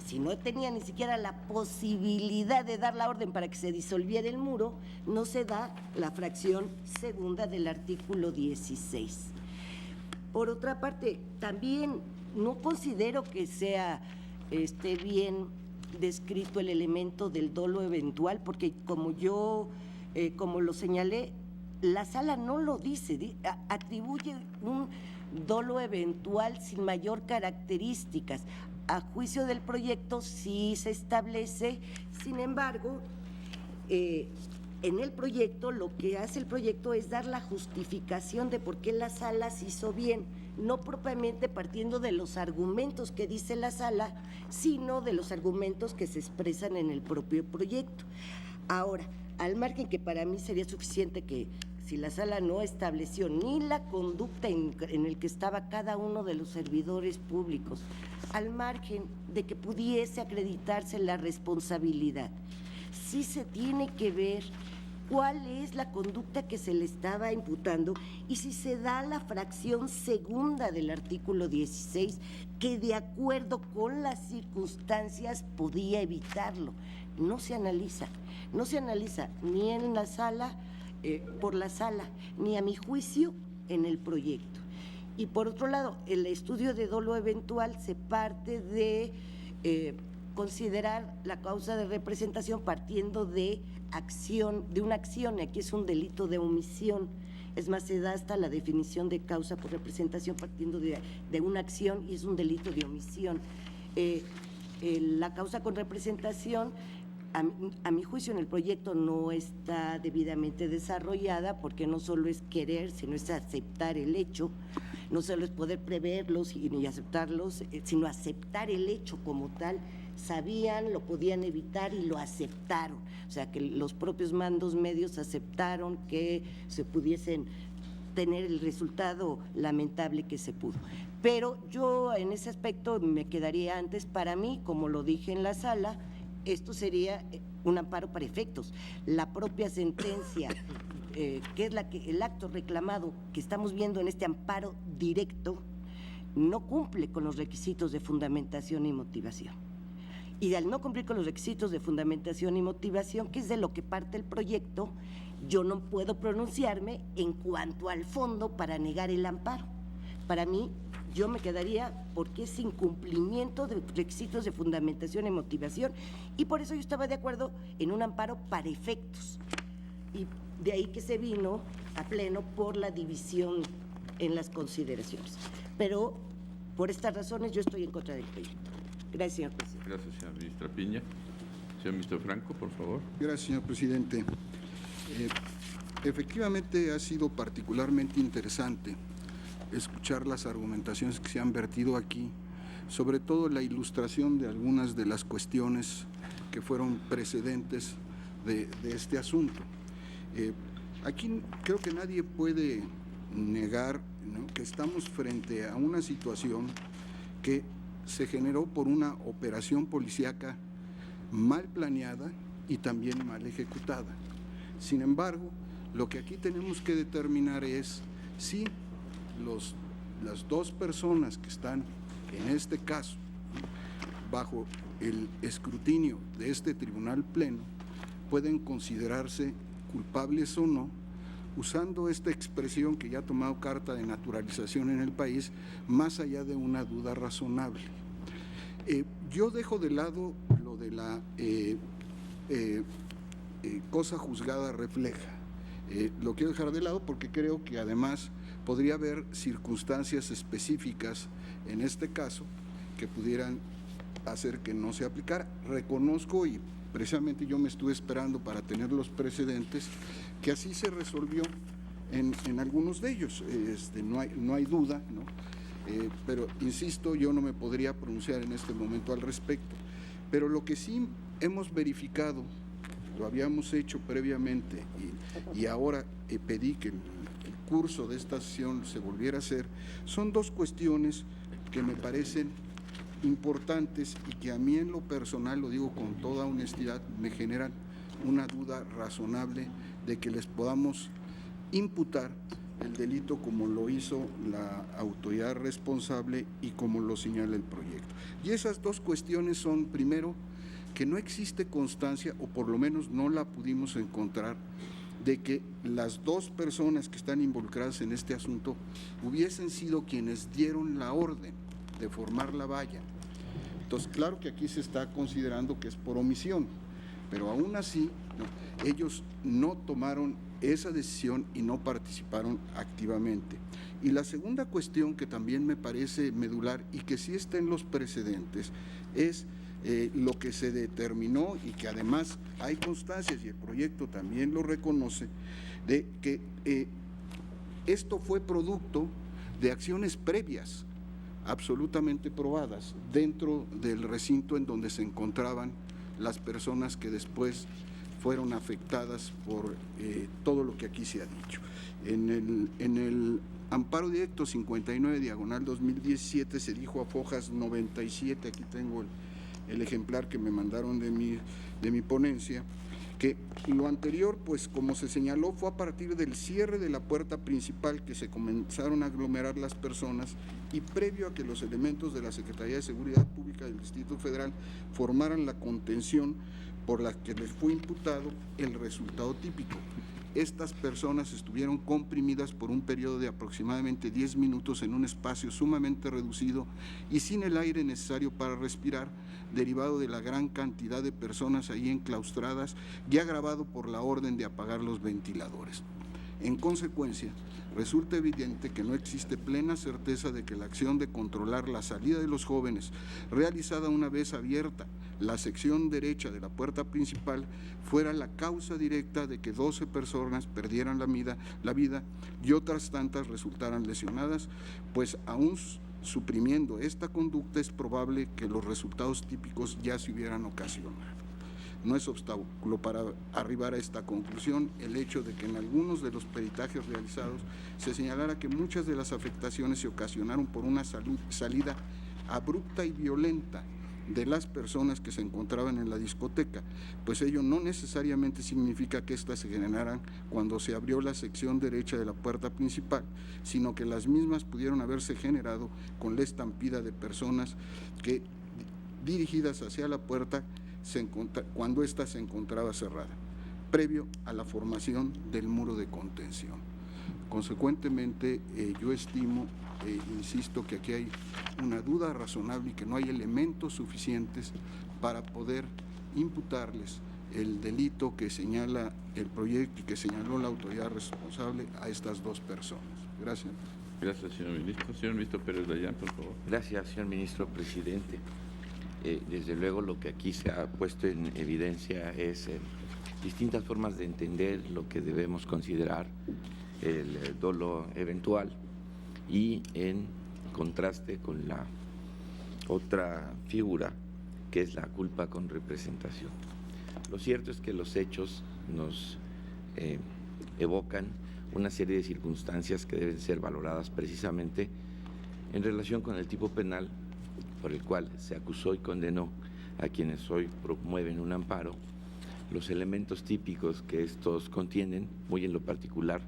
si no tenía ni siquiera la posibilidad de dar la orden para que se disolviera el muro, no se da la fracción segunda del artículo 16. Por otra parte, también no considero que esté bien descrito el elemento del dolo eventual, porque como lo señalé, la sala no lo dice, atribuye un dolo eventual sin mayor características. A juicio del proyecto sí se establece, sin embargo, en el proyecto, lo que hace el proyecto es dar la justificación de por qué la sala se hizo bien, no propiamente partiendo de los argumentos que dice la sala, sino de los argumentos que se expresan en el propio proyecto. Ahora, al margen que para mí sería suficiente que si la sala no estableció ni la conducta en el que estaba cada uno de los servidores públicos, al margen de que pudiese acreditarse la responsabilidad, sí se tiene que ver cuál es la conducta que se le estaba imputando y si se da la fracción segunda del artículo 16, que de acuerdo con las circunstancias podía evitarlo. No se analiza ni en la sala, por la sala, ni a mi juicio en el proyecto. Y por otro lado, el estudio de dolo eventual se parte de considerar la causa de representación partiendo de una acción, aquí es un delito de omisión. Es más, se da hasta la definición de causa por representación partiendo de una acción y es un delito de omisión. La causa con representación, a mi juicio, en el proyecto no está debidamente desarrollada porque no solo es querer, sino es aceptar el hecho, no solo es poder preverlos y aceptarlos, sino aceptar el hecho como tal. Sabían, lo podían evitar y lo aceptaron. O sea, que los propios mandos medios aceptaron que se pudiesen tener el resultado lamentable que se pudo. Pero yo en ese aspecto me quedaría antes, para mí, como lo dije en la sala, esto sería un amparo para efectos. La propia sentencia, que es el acto reclamado que estamos viendo en este amparo directo, no cumple con los requisitos de fundamentación y motivación. y al no cumplir con los requisitos de fundamentación y motivación, que es de lo que parte el proyecto, yo no puedo pronunciarme en cuanto al fondo para negar el amparo. Para mí, yo me quedaría porque es incumplimiento de requisitos de fundamentación y motivación, y por eso yo estaba de acuerdo en un amparo para efectos. Y de ahí que se vino a pleno por la división en las consideraciones. Pero por estas razones yo estoy en contra del proyecto. Gracias, señor presidente. Gracias, señora ministra Piña. Señor ministro Franco, por favor. Gracias, señor presidente. Efectivamente ha sido particularmente interesante escuchar las argumentaciones que se han vertido aquí, sobre todo la ilustración de algunas de las cuestiones que fueron precedentes de este asunto. Aquí creo que nadie puede negar, ¿no?, que estamos frente a una situación que se generó por una operación policíaca mal planeada y también mal ejecutada. Sin embargo, lo que aquí tenemos que determinar es si las dos personas que están en este caso bajo el escrutinio de este tribunal pleno pueden considerarse culpables o no, usando esta expresión que ya ha tomado carta de naturalización en el país, más allá de una duda razonable. Yo dejo de lado lo de la cosa juzgada refleja. Lo quiero dejar de lado porque creo que además podría haber circunstancias específicas en este caso que pudieran hacer que no se aplicara. Reconozco, y precisamente yo me estuve esperando para tener los precedentes, que así se resolvió en algunos de ellos. No hay duda, ¿no? Pero insisto, yo no me podría pronunciar en este momento al respecto. Pero lo que sí hemos verificado, lo habíamos hecho previamente y ahora pedí que el curso de esta sesión se volviera a hacer, son dos cuestiones que me parecen importantes y que a mí en lo personal, lo digo con toda honestidad, me generan una duda razonable de que les podamos imputar el delito como lo hizo la autoridad responsable y como lo señala el proyecto. Y esas dos cuestiones son, primero, que no existe constancia, o por lo menos no la pudimos encontrar, de que las dos personas que están involucradas en este asunto hubiesen sido quienes dieron la orden de formar la valla. Entonces, claro que aquí se está considerando que es por omisión, pero aún así, ¿no?, ellos no tomaron esa decisión y no participaron activamente. Y la segunda cuestión que también me parece medular y que sí está en los precedentes es lo que se determinó, y que además hay constancias y el proyecto también lo reconoce, de que esto fue producto de acciones previas absolutamente probadas dentro del recinto en donde se encontraban las personas que después fueron afectadas por todo lo que aquí se ha dicho. En el amparo directo 59/2017 se dijo a fojas 97, aquí tengo el ejemplar que me mandaron de mi ponencia, que lo anterior, pues como se señaló, fue a partir del cierre de la puerta principal que se comenzaron a aglomerar las personas y previo a que los elementos de la Secretaría de Seguridad Pública del Distrito Federal formaran la contención por la que les fue imputado el resultado típico. Estas personas estuvieron comprimidas por un periodo de aproximadamente 10 minutos en un espacio sumamente reducido y sin el aire necesario para respirar, derivado de la gran cantidad de personas ahí enclaustradas y agravado por la orden de apagar los ventiladores. En consecuencia, resulta evidente que no existe plena certeza de que la acción de controlar la salida de los jóvenes, realizada una vez abierta la sección derecha de la puerta principal, fuera la causa directa de que 12 personas perdieran la vida y otras tantas resultaran lesionadas, pues aún suprimiendo esta conducta es probable que los resultados típicos ya se hubieran ocasionado. No es obstáculo para arribar a esta conclusión el hecho de que en algunos de los peritajes realizados se señalara que muchas de las afectaciones se ocasionaron por una salida abrupta y violenta de las personas que se encontraban en la discoteca, pues ello no necesariamente significa que éstas se generaran cuando se abrió la sección derecha de la puerta principal, sino que las mismas pudieron haberse generado con la estampida de personas que dirigidas hacia la puerta cuando ésta se encontraba cerrada, previo a la formación del muro de contención. Consecuentemente, yo estimo, insisto, que aquí hay una duda razonable y que no hay elementos suficientes para poder imputarles el delito que señala el proyecto y que señaló la autoridad responsable a estas dos personas. Gracias. Gracias, señor ministro. Señor ministro Pérez Dayán, por favor. Gracias, señor ministro presidente. Desde luego lo que aquí se ha puesto en evidencia es distintas formas de entender lo que debemos considerar el dolo eventual y en contraste con la otra figura que es la culpa con representación. Lo cierto es que los hechos nos evocan una serie de circunstancias que deben ser valoradas precisamente en relación con el tipo penal por el cual se acusó y condenó a quienes hoy promueven un amparo, los elementos típicos que estos contienen, muy en lo particular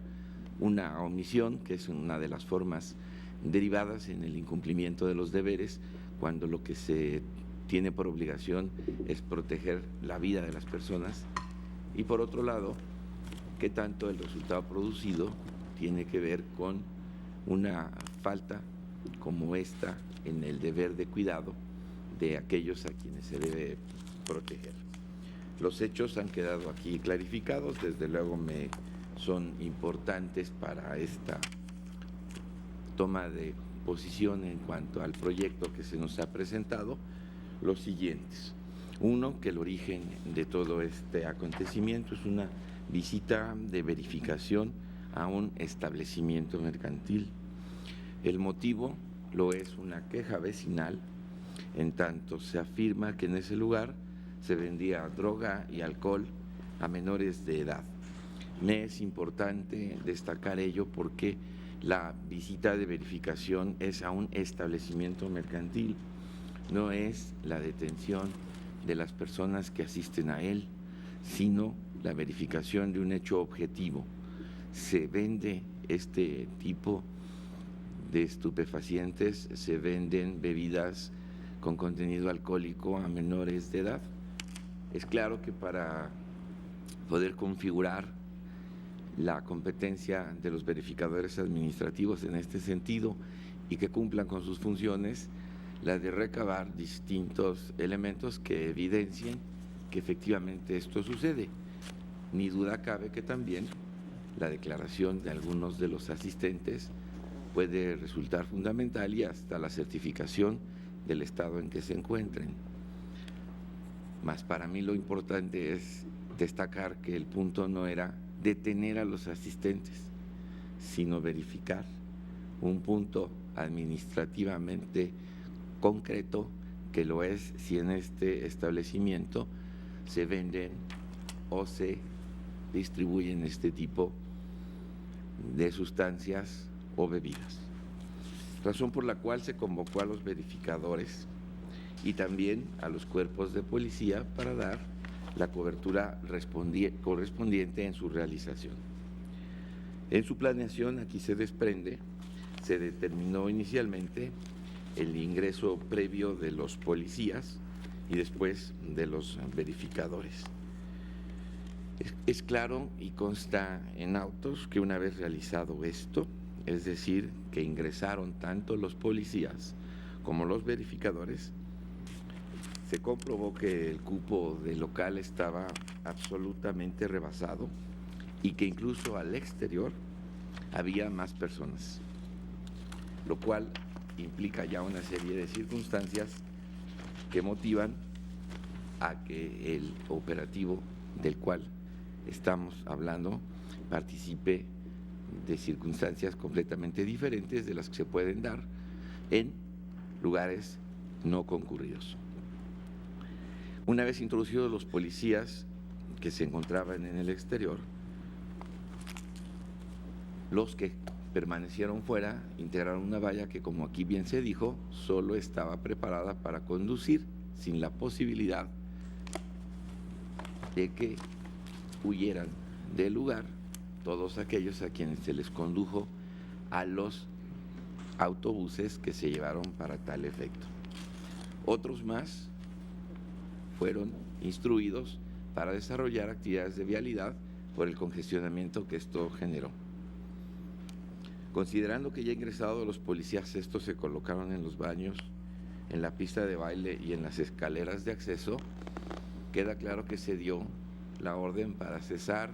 una omisión, que es una de las formas derivadas en el incumplimiento de los deberes, cuando lo que se tiene por obligación es proteger la vida de las personas, y por otro lado, que tanto el resultado producido tiene que ver con una falta como esta en el deber de cuidado de aquellos a quienes se debe proteger. Los hechos han quedado aquí clarificados, desde luego me son importantes para esta toma de posición en cuanto al proyecto que se nos ha presentado, los siguientes. Uno, que el origen de todo este acontecimiento es una visita de verificación a un establecimiento mercantil. El motivo lo es una queja vecinal, en tanto se afirma que en ese lugar se vendía droga y alcohol a menores de edad. Me es importante destacar ello porque la visita de verificación es a un establecimiento mercantil, no es la detención de las personas que asisten a él, sino la verificación de un hecho objetivo. Se vende este tipo de estupefacientes, se venden bebidas con contenido alcohólico a menores de edad. Es claro que para poder configurar la competencia de los verificadores administrativos en este sentido y que cumplan con sus funciones, la de recabar distintos elementos que evidencien que efectivamente esto sucede. Ni duda cabe que también la declaración de algunos de los asistentes puede resultar fundamental y hasta la certificación del estado en que se encuentren. Mas para mí lo importante es destacar que el punto no era detener a los asistentes, sino verificar un punto administrativamente concreto, que lo es si en este establecimiento se venden o se distribuyen este tipo de sustancias o bebidas. Razón por la cual se convocó a los verificadores y también a los cuerpos de policía para dar la cobertura correspondiente en su realización. En su planeación, aquí se desprende, se determinó inicialmente el ingreso previo de los policías y después de los verificadores. Es claro y consta en autos que una vez realizado esto, es decir, que ingresaron tanto los policías como los verificadores, se comprobó que el cupo del local estaba absolutamente rebasado y que incluso al exterior había más personas, lo cual implica ya una serie de circunstancias que motivan a que el operativo del cual estamos hablando participe de circunstancias completamente diferentes de las que se pueden dar en lugares no concurridos. Una vez introducidos los policías que se encontraban en el exterior, los que permanecieron fuera integraron una valla que, como aquí bien se dijo, solo estaba preparada para conducir, sin la posibilidad de que huyeran del lugar todos aquellos a quienes se les condujo a los autobuses que se llevaron para tal efecto. Otros más fueron instruidos para desarrollar actividades de vialidad por el congestionamiento que esto generó. Considerando que ya ingresados los policías, estos se colocaron en los baños, en la pista de baile y en las escaleras de acceso, queda claro que se dio la orden para cesar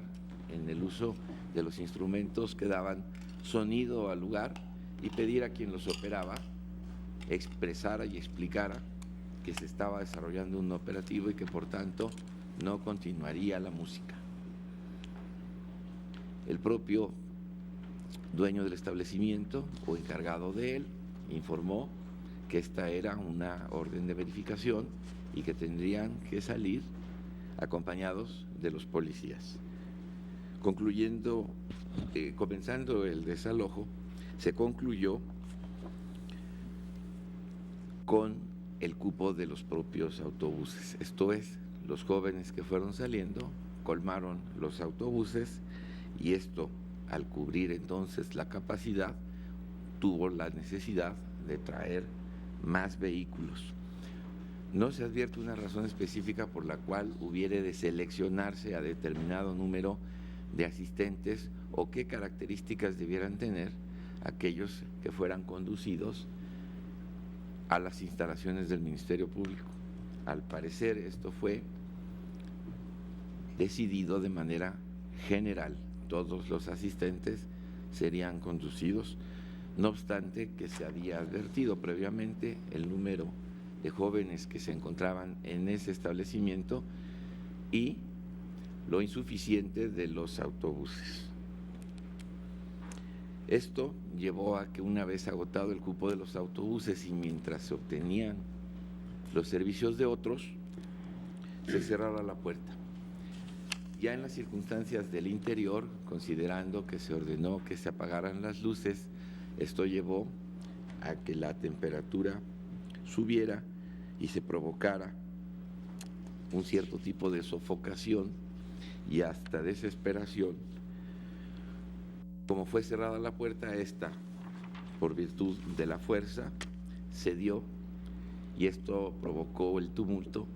en el uso de los instrumentos que daban sonido al lugar y pedir a quien los operaba expresara y explicara que se estaba desarrollando un operativo y que por tanto no continuaría la música. El propio dueño del establecimiento o encargado de él informó que esta era una orden de verificación y que tendrían que salir acompañados de los policías. Comenzando el desalojo, se concluyó con el cupo de los propios autobuses. Esto es, los jóvenes que fueron saliendo colmaron los autobuses y esto, al cubrir entonces la capacidad, tuvo la necesidad de traer más vehículos. No se advierte una razón específica por la cual hubiere de seleccionarse a determinado número de asistentes o qué características debieran tener aquellos que fueran conducidos a las instalaciones del Ministerio Público. Al parecer esto fue decidido de manera general. Todos los asistentes serían conducidos, no obstante que se había advertido previamente el número de jóvenes que se encontraban en ese establecimiento y lo insuficiente de los autobuses. Esto llevó a que una vez agotado el cupo de los autobuses y mientras se obtenían los servicios de otros, se cerrara la puerta. Ya en las circunstancias del interior, considerando que se ordenó que se apagaran las luces, esto llevó a que la temperatura subiera y se provocara un cierto tipo de sofocación y hasta desesperación. Como fue cerrada la puerta, esta, por virtud de la fuerza, cedió y esto provocó el tumulto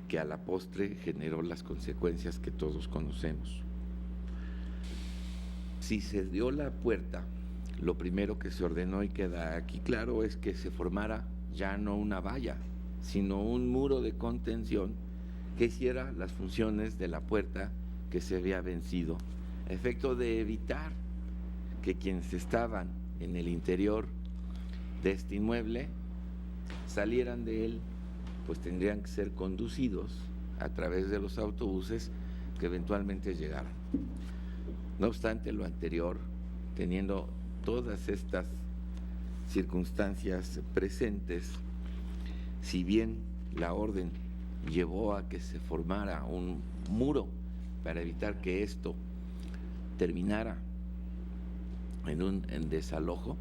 que a la postre generó las consecuencias que todos conocemos. Si se dio la puerta, lo primero que se ordenó y queda aquí claro es que se formara ya no una valla, sino un muro de contención que hiciera las funciones de la puerta que se había vencido, a efecto de evitar que quienes estaban en el interior de este inmueble salieran de él, pues tendrían que ser conducidos a través de los autobuses que eventualmente llegaran. No obstante lo anterior, teniendo todas estas circunstancias presentes, si bien la orden llevó a que se formara un muro para evitar que esto terminara en desalojo,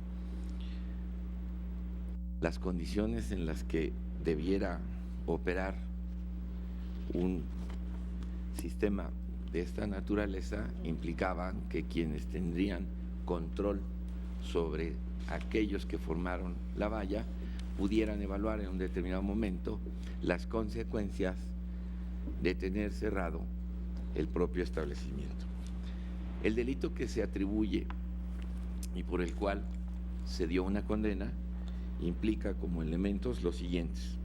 las condiciones en las que debiera operar un sistema de esta naturaleza implicaban que quienes tendrían control sobre aquellos que formaron la valla pudieran evaluar en un determinado momento las consecuencias de tener cerrado el propio establecimiento. El delito que se atribuye y por el cual se dio una condena implica como elementos los siguientes: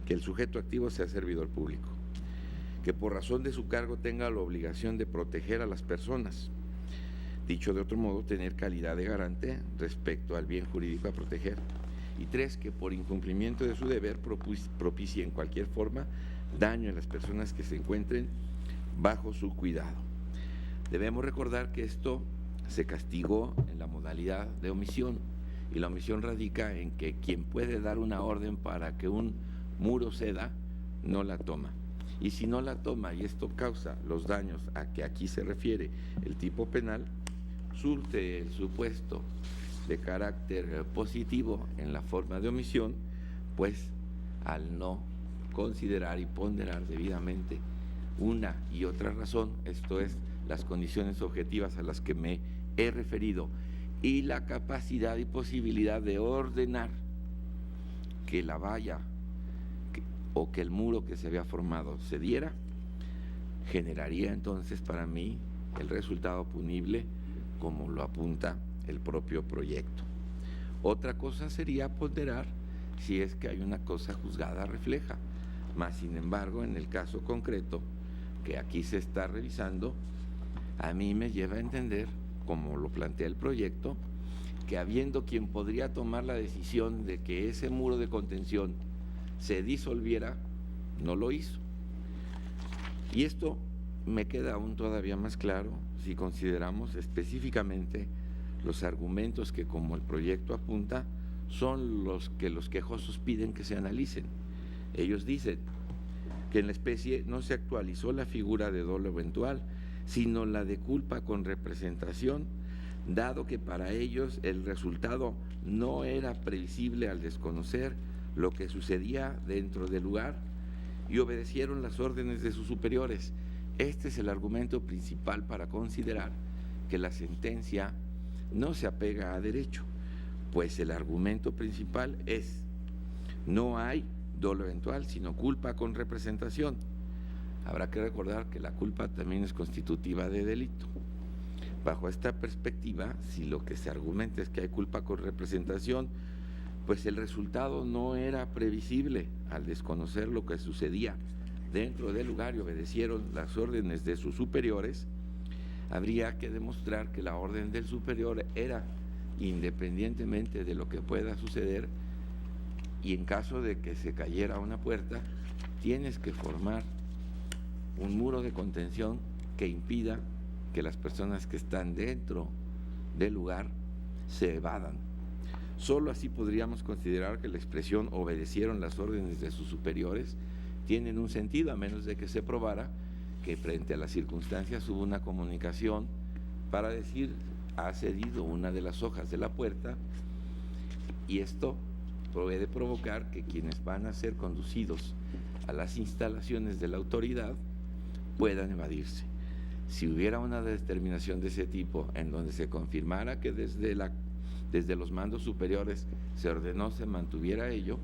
que el sujeto activo sea servidor público, que por razón de su cargo tenga la obligación de proteger a las personas, dicho de otro modo, tener calidad de garante respecto al bien jurídico a proteger, y 3, que por incumplimiento de su deber propicie en cualquier forma daño a las personas que se encuentren bajo su cuidado. Debemos recordar que esto se castigó en la modalidad de omisión, y la omisión radica en que quien puede dar una orden para que un muro ceda, no la toma. Y si no la toma y esto causa los daños a que aquí se refiere el tipo penal, surte el supuesto de carácter positivo en la forma de omisión, pues al no considerar y ponderar debidamente una y otra razón, esto es, las condiciones objetivas a las que me he referido y la capacidad y posibilidad de ordenar que la valla o que el muro que se había formado cediera, generaría entonces para mí el resultado punible como lo apunta el propio proyecto. Otra cosa sería ponderar si es que hay una cosa juzgada refleja, mas sin embargo en el caso concreto que aquí se está revisando, a mí me lleva a entender, como lo plantea el proyecto, que habiendo quien podría tomar la decisión de que ese muro de contención se disolviera, no lo hizo. Y esto me queda aún todavía más claro si consideramos específicamente los argumentos que, como el proyecto apunta, son los que los quejosos piden que se analicen. Ellos dicen que en la especie no se actualizó la figura de dolo eventual, sino la de culpa con representación, dado que para ellos el resultado no era previsible al desconocer lo que sucedía dentro del lugar y obedecieron las órdenes de sus superiores. Este es el argumento principal para considerar que la sentencia no se apega a derecho, pues el argumento principal es: no hay dolo eventual, sino culpa con representación. Habrá que recordar que la culpa también es constitutiva de delito. Bajo esta perspectiva, si lo que se argumenta es que hay culpa con representación, pues el resultado no era previsible al desconocer lo que sucedía dentro del lugar y obedecieron las órdenes de sus superiores, habría que demostrar que la orden del superior era independientemente de lo que pueda suceder, y en caso de que se cayera una puerta, tienes que formar un muro de contención que impida que las personas que están dentro del lugar se evadan. Solo así podríamos considerar que la expresión obedecieron las órdenes de sus superiores tienen un sentido, a menos de que se probara que frente a las circunstancias hubo una comunicación para decir: ha cedido una de las hojas de la puerta, y esto puede provocar que quienes van a ser conducidos a las instalaciones de la autoridad puedan evadirse. Si hubiera una determinación de ese tipo en donde se confirmara que desde los mandos superiores se ordenó se mantuviera ello,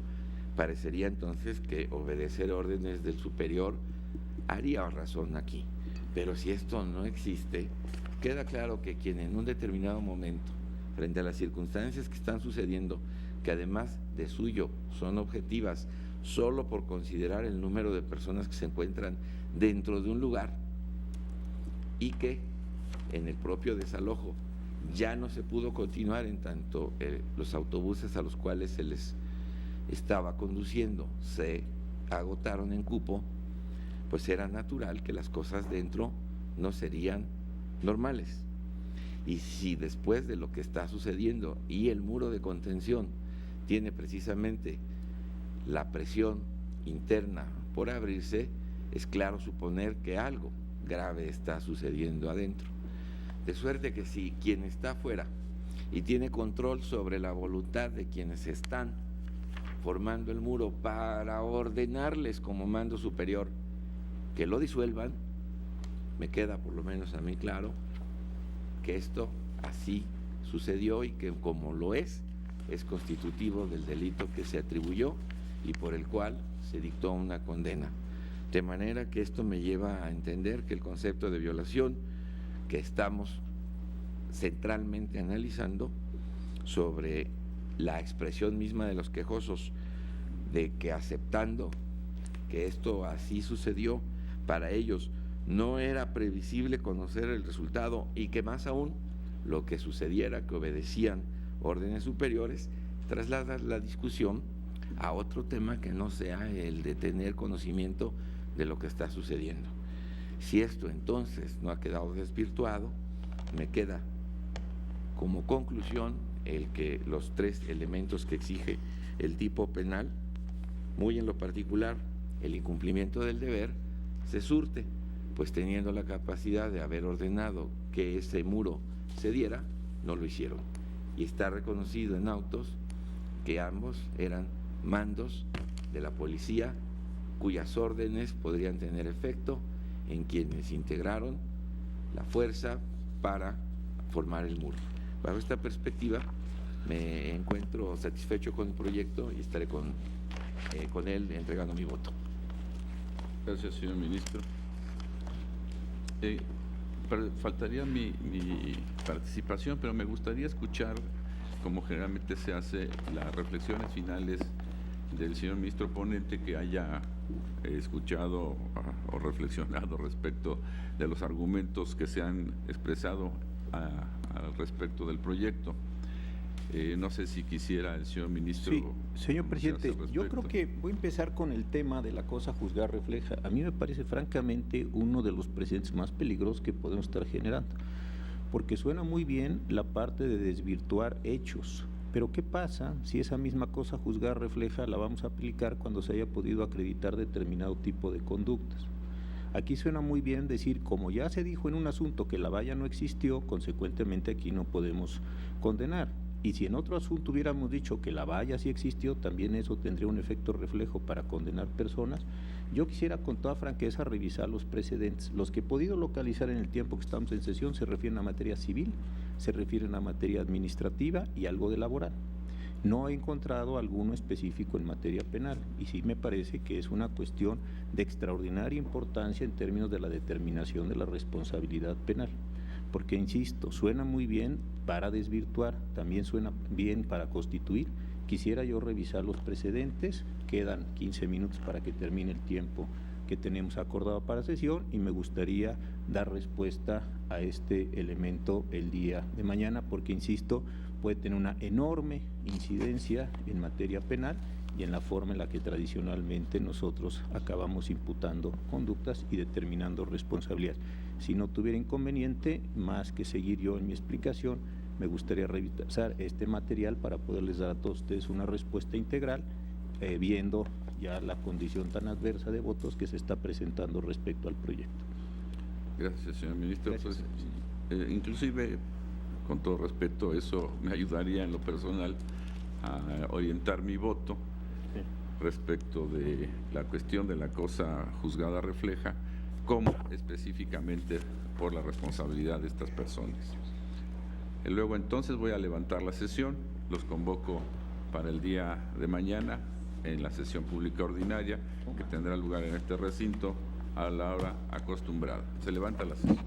parecería entonces que obedecer órdenes del superior haría razón aquí. Pero si esto no existe, queda claro que quien en un determinado momento, frente a las circunstancias que están sucediendo, que además de suyo son objetivas solo por considerar el número de personas que se encuentran dentro de un lugar, y que en el propio desalojo ya no se pudo continuar en tanto los autobuses a los cuales se les estaba conduciendo se agotaron en cupo, pues era natural que las cosas dentro no serían normales. Y si después de lo que está sucediendo y el muro de contención tiene precisamente la presión interna por abrirse, es claro suponer que algo grave está sucediendo adentro. De suerte que si quien está afuera y tiene control sobre la voluntad de quienes están formando el muro para ordenarles como mando superior que lo disuelvan, me queda por lo menos a mí claro que esto así sucedió y que como lo es constitutivo del delito que se atribuyó y por el cual se dictó una condena. De manera que esto me lleva a entender que el concepto de violación que estamos centralmente analizando sobre la expresión misma de los quejosos, de que aceptando que esto así sucedió, para ellos no era previsible conocer el resultado y que más aún lo que sucediera, que obedecían órdenes superiores, traslada la discusión a otro tema que no sea el de tener conocimiento de lo que está sucediendo. Si esto entonces no ha quedado desvirtuado, me queda como conclusión el que los tres elementos que exige el tipo penal, muy en lo particular el incumplimiento del deber, se surte, pues teniendo la capacidad de haber ordenado que ese muro cediera, no lo hicieron. Y está reconocido en autos que ambos eran mandos de la policía cuyas órdenes podrían tener efecto en quienes integraron la fuerza para formar el muro. Bajo esta perspectiva me encuentro satisfecho con el proyecto y estaré con con él entregando mi voto. Gracias, señor ministro. Faltaría mi participación, pero me gustaría escuchar, como generalmente se hace, las reflexiones finales del señor ministro ponente, que haya escuchado o reflexionado respecto de los argumentos que se han expresado al respecto del proyecto. No sé si quisiera el señor ministro. Sí, señor presidente, yo respecto. creo que voy a empezar con el tema de la cosa juzgar refleja. A mí me parece francamente uno de los precedentes más peligrosos que podemos estar generando, porque suena muy bien la parte de desvirtuar hechos, pero ¿qué pasa si esa misma cosa juzgar refleja la vamos a aplicar cuando se haya podido acreditar determinado tipo de conductas? Aquí suena muy bien decir, como ya se dijo en un asunto que la valla no existió, consecuentemente aquí no podemos condenar. Y si en otro asunto hubiéramos dicho que la valla sí existió, también eso tendría un efecto reflejo para condenar personas. Yo quisiera con toda franqueza revisar los precedentes. Los que he podido localizar en el tiempo que estamos en sesión se refieren a materia civil, se refieren a materia administrativa y algo de laboral. No he encontrado alguno específico en materia penal y sí me parece que es una cuestión de extraordinaria importancia en términos de la determinación de la responsabilidad penal. Porque, insisto, suena muy bien para desvirtuar, también suena bien para constituir. Quisiera yo revisar los precedentes, quedan 15 minutos para que termine el tiempo que tenemos acordado para sesión y me gustaría dar respuesta a este elemento el día de mañana, porque, insisto, puede tener una enorme incidencia en materia penal y en la forma en la que tradicionalmente nosotros acabamos imputando conductas y determinando responsabilidades. Si no tuviera inconveniente, más que seguir yo en mi explicación, me gustaría revisar este material para poderles dar a todos ustedes una respuesta integral, viendo ya la condición tan adversa de votos que se está presentando respecto al proyecto. Gracias, señor ministro. Gracias, Pues, inclusive, con todo respeto, eso me ayudaría en lo personal a orientar mi voto respecto de la cuestión de la cosa juzgada refleja, como específicamente por la responsabilidad de estas personas. Y luego entonces voy a levantar la sesión, los convoco para el día de mañana en la sesión pública ordinaria que tendrá lugar en este recinto a la hora acostumbrada. Se levanta la sesión.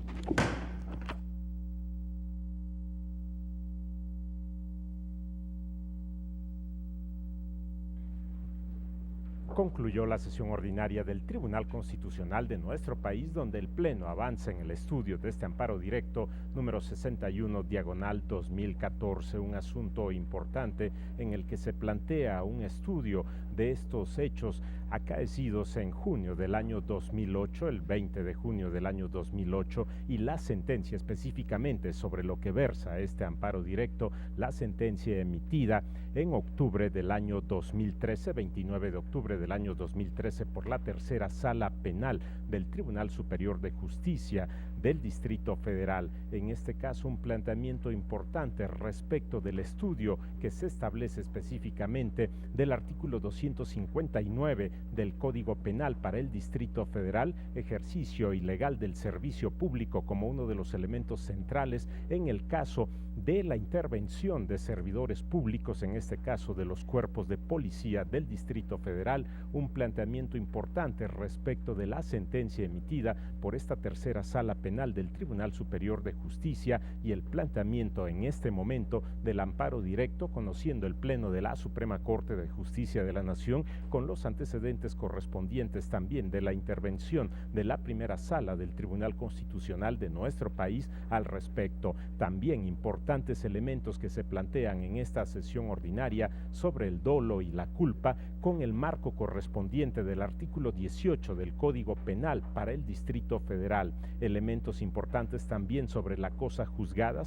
Concluyó la sesión ordinaria del Tribunal Constitucional de nuestro país, donde el Pleno avanza en el estudio de este amparo directo número 61/2014, un asunto importante en el que se plantea un estudio de estos hechos acaecidos en junio del año 2008, el 20 de junio del año 2008, y la sentencia específicamente sobre lo que versa este amparo directo, la sentencia emitida en octubre del año 2013, 29 de octubre del año 2013, por la tercera sala penal del Tribunal Superior de Justicia del Distrito Federal. En este caso, un planteamiento importante respecto del estudio que se establece específicamente del artículo 259 del Código Penal para el Distrito Federal, ejercicio ilegal del servicio público como uno de los elementos centrales en el caso de la intervención de servidores públicos, en este caso de los cuerpos de policía del Distrito Federal, un planteamiento importante respecto de la sentencia emitida por esta tercera sala penal del Tribunal Superior de Justicia y el planteamiento en este momento del amparo directo, conociendo el Pleno de la Suprema Corte de Justicia de la Nación, con los antecedentes correspondientes también de la intervención de la primera sala del Tribunal Constitucional de nuestro país al respecto. También importantes elementos que se plantean en esta sesión ordinaria sobre el dolo y la culpa, con el marco correspondiente del artículo 18 del Código Penal para el Distrito Federal. Elementos importantes también sobre la cosa juzgada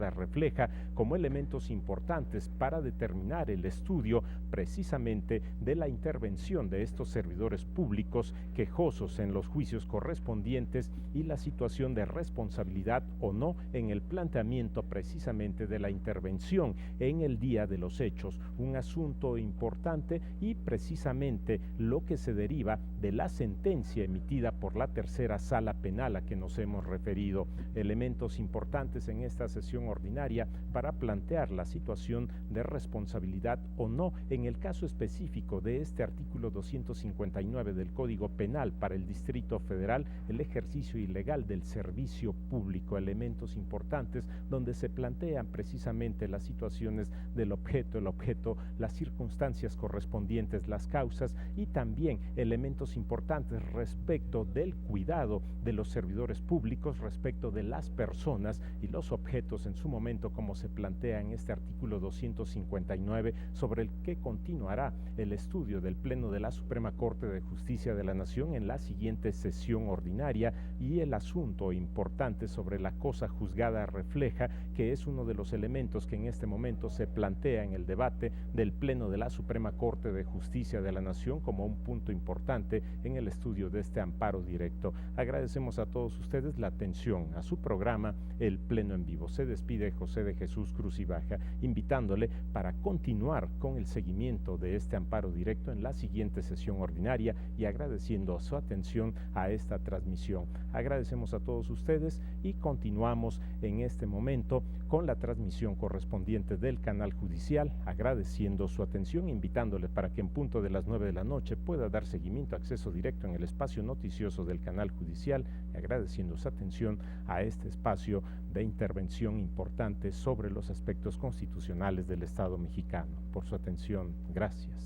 refleja, como elementos importantes para determinar el estudio precisamente de la intervención de estos servidores públicos quejosos en los juicios correspondientes y la situación de responsabilidad o no en el planteamiento precisamente de la intervención en el día de los hechos. Un asunto importante y precisamente lo que se deriva de la sentencia emitida por la tercera sala penal a la que nos hemos referido. Elementos importantes en esta sesión ordinaria para plantear la situación de responsabilidad o no en el caso específico de este artículo 259 del Código Penal para el Distrito Federal, el ejercicio ilegal del servicio público. Elementos importantes donde se plantean precisamente las situaciones del objeto, el objeto, las circunstancias correspondientes, las causas y también elementos importantes respecto del cuidado de los servidores públicos, respecto de las personas y los objetos en su momento, como se plantea en este artículo 259, sobre el que continuará el estudio del Pleno de la Suprema Corte de Justicia de la Nación en la siguiente sesión ordinaria, y el asunto importante sobre la cosa juzgada refleja, que es uno de los elementos que en este momento se plantea en el debate del Pleno de la Suprema Corte de Justicia de la Nación como un punto importante en el estudio de este amparo directo. Agradecemos a todos ustedes la atención a su programa El Pleno en Vivo. Se despide José de Jesús Cruz y Baja, invitándole para continuar con el seguimiento de este amparo directo en la siguiente sesión ordinaria y agradeciendo su atención a esta transmisión. Agradecemos a todos ustedes y continuamos en este momento con la transmisión correspondiente del canal judicial, agradeciendo su atención, invitándole para que en punto de las 9 de la noche pueda dar seguimiento, acceso directo en el espacio noticioso del canal judicial, y agradeciendo su atención a este espacio de intervención importante sobre los aspectos constitucionales del Estado mexicano. Por su atención, gracias.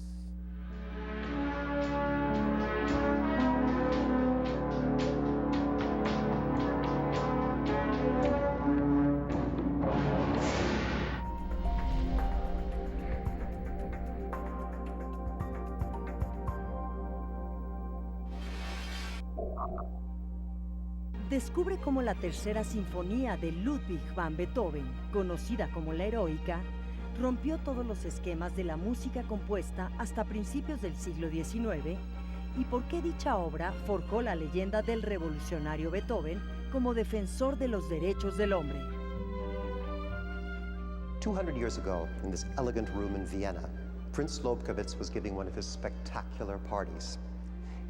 Descubre cómo la tercera sinfonía de Ludwig van Beethoven, conocida como la Heroica, rompió todos los esquemas de la música compuesta hasta principios del siglo XIX y por qué dicha obra forjó la leyenda del revolucionario Beethoven como defensor de los derechos del hombre. 200 years ago, in this elegant room in Vienna, Prince Lobkowitz was giving one of his spectacular parties.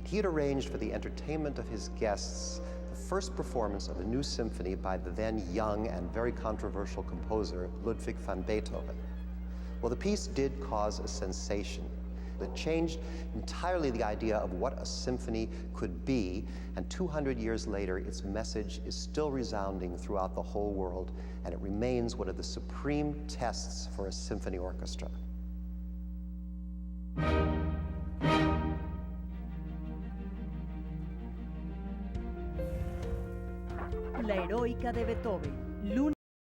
He had arranged for the entertainment of his guests the first performance of a new symphony by the then young and very controversial composer Ludwig van Beethoven. Well, the piece did cause a sensation. It changed entirely the idea of what a symphony could be, and 200 years later, its message is still resounding throughout the whole world, and it remains one of the supreme tests for a symphony orchestra. La Heroica de Beethoven, lunes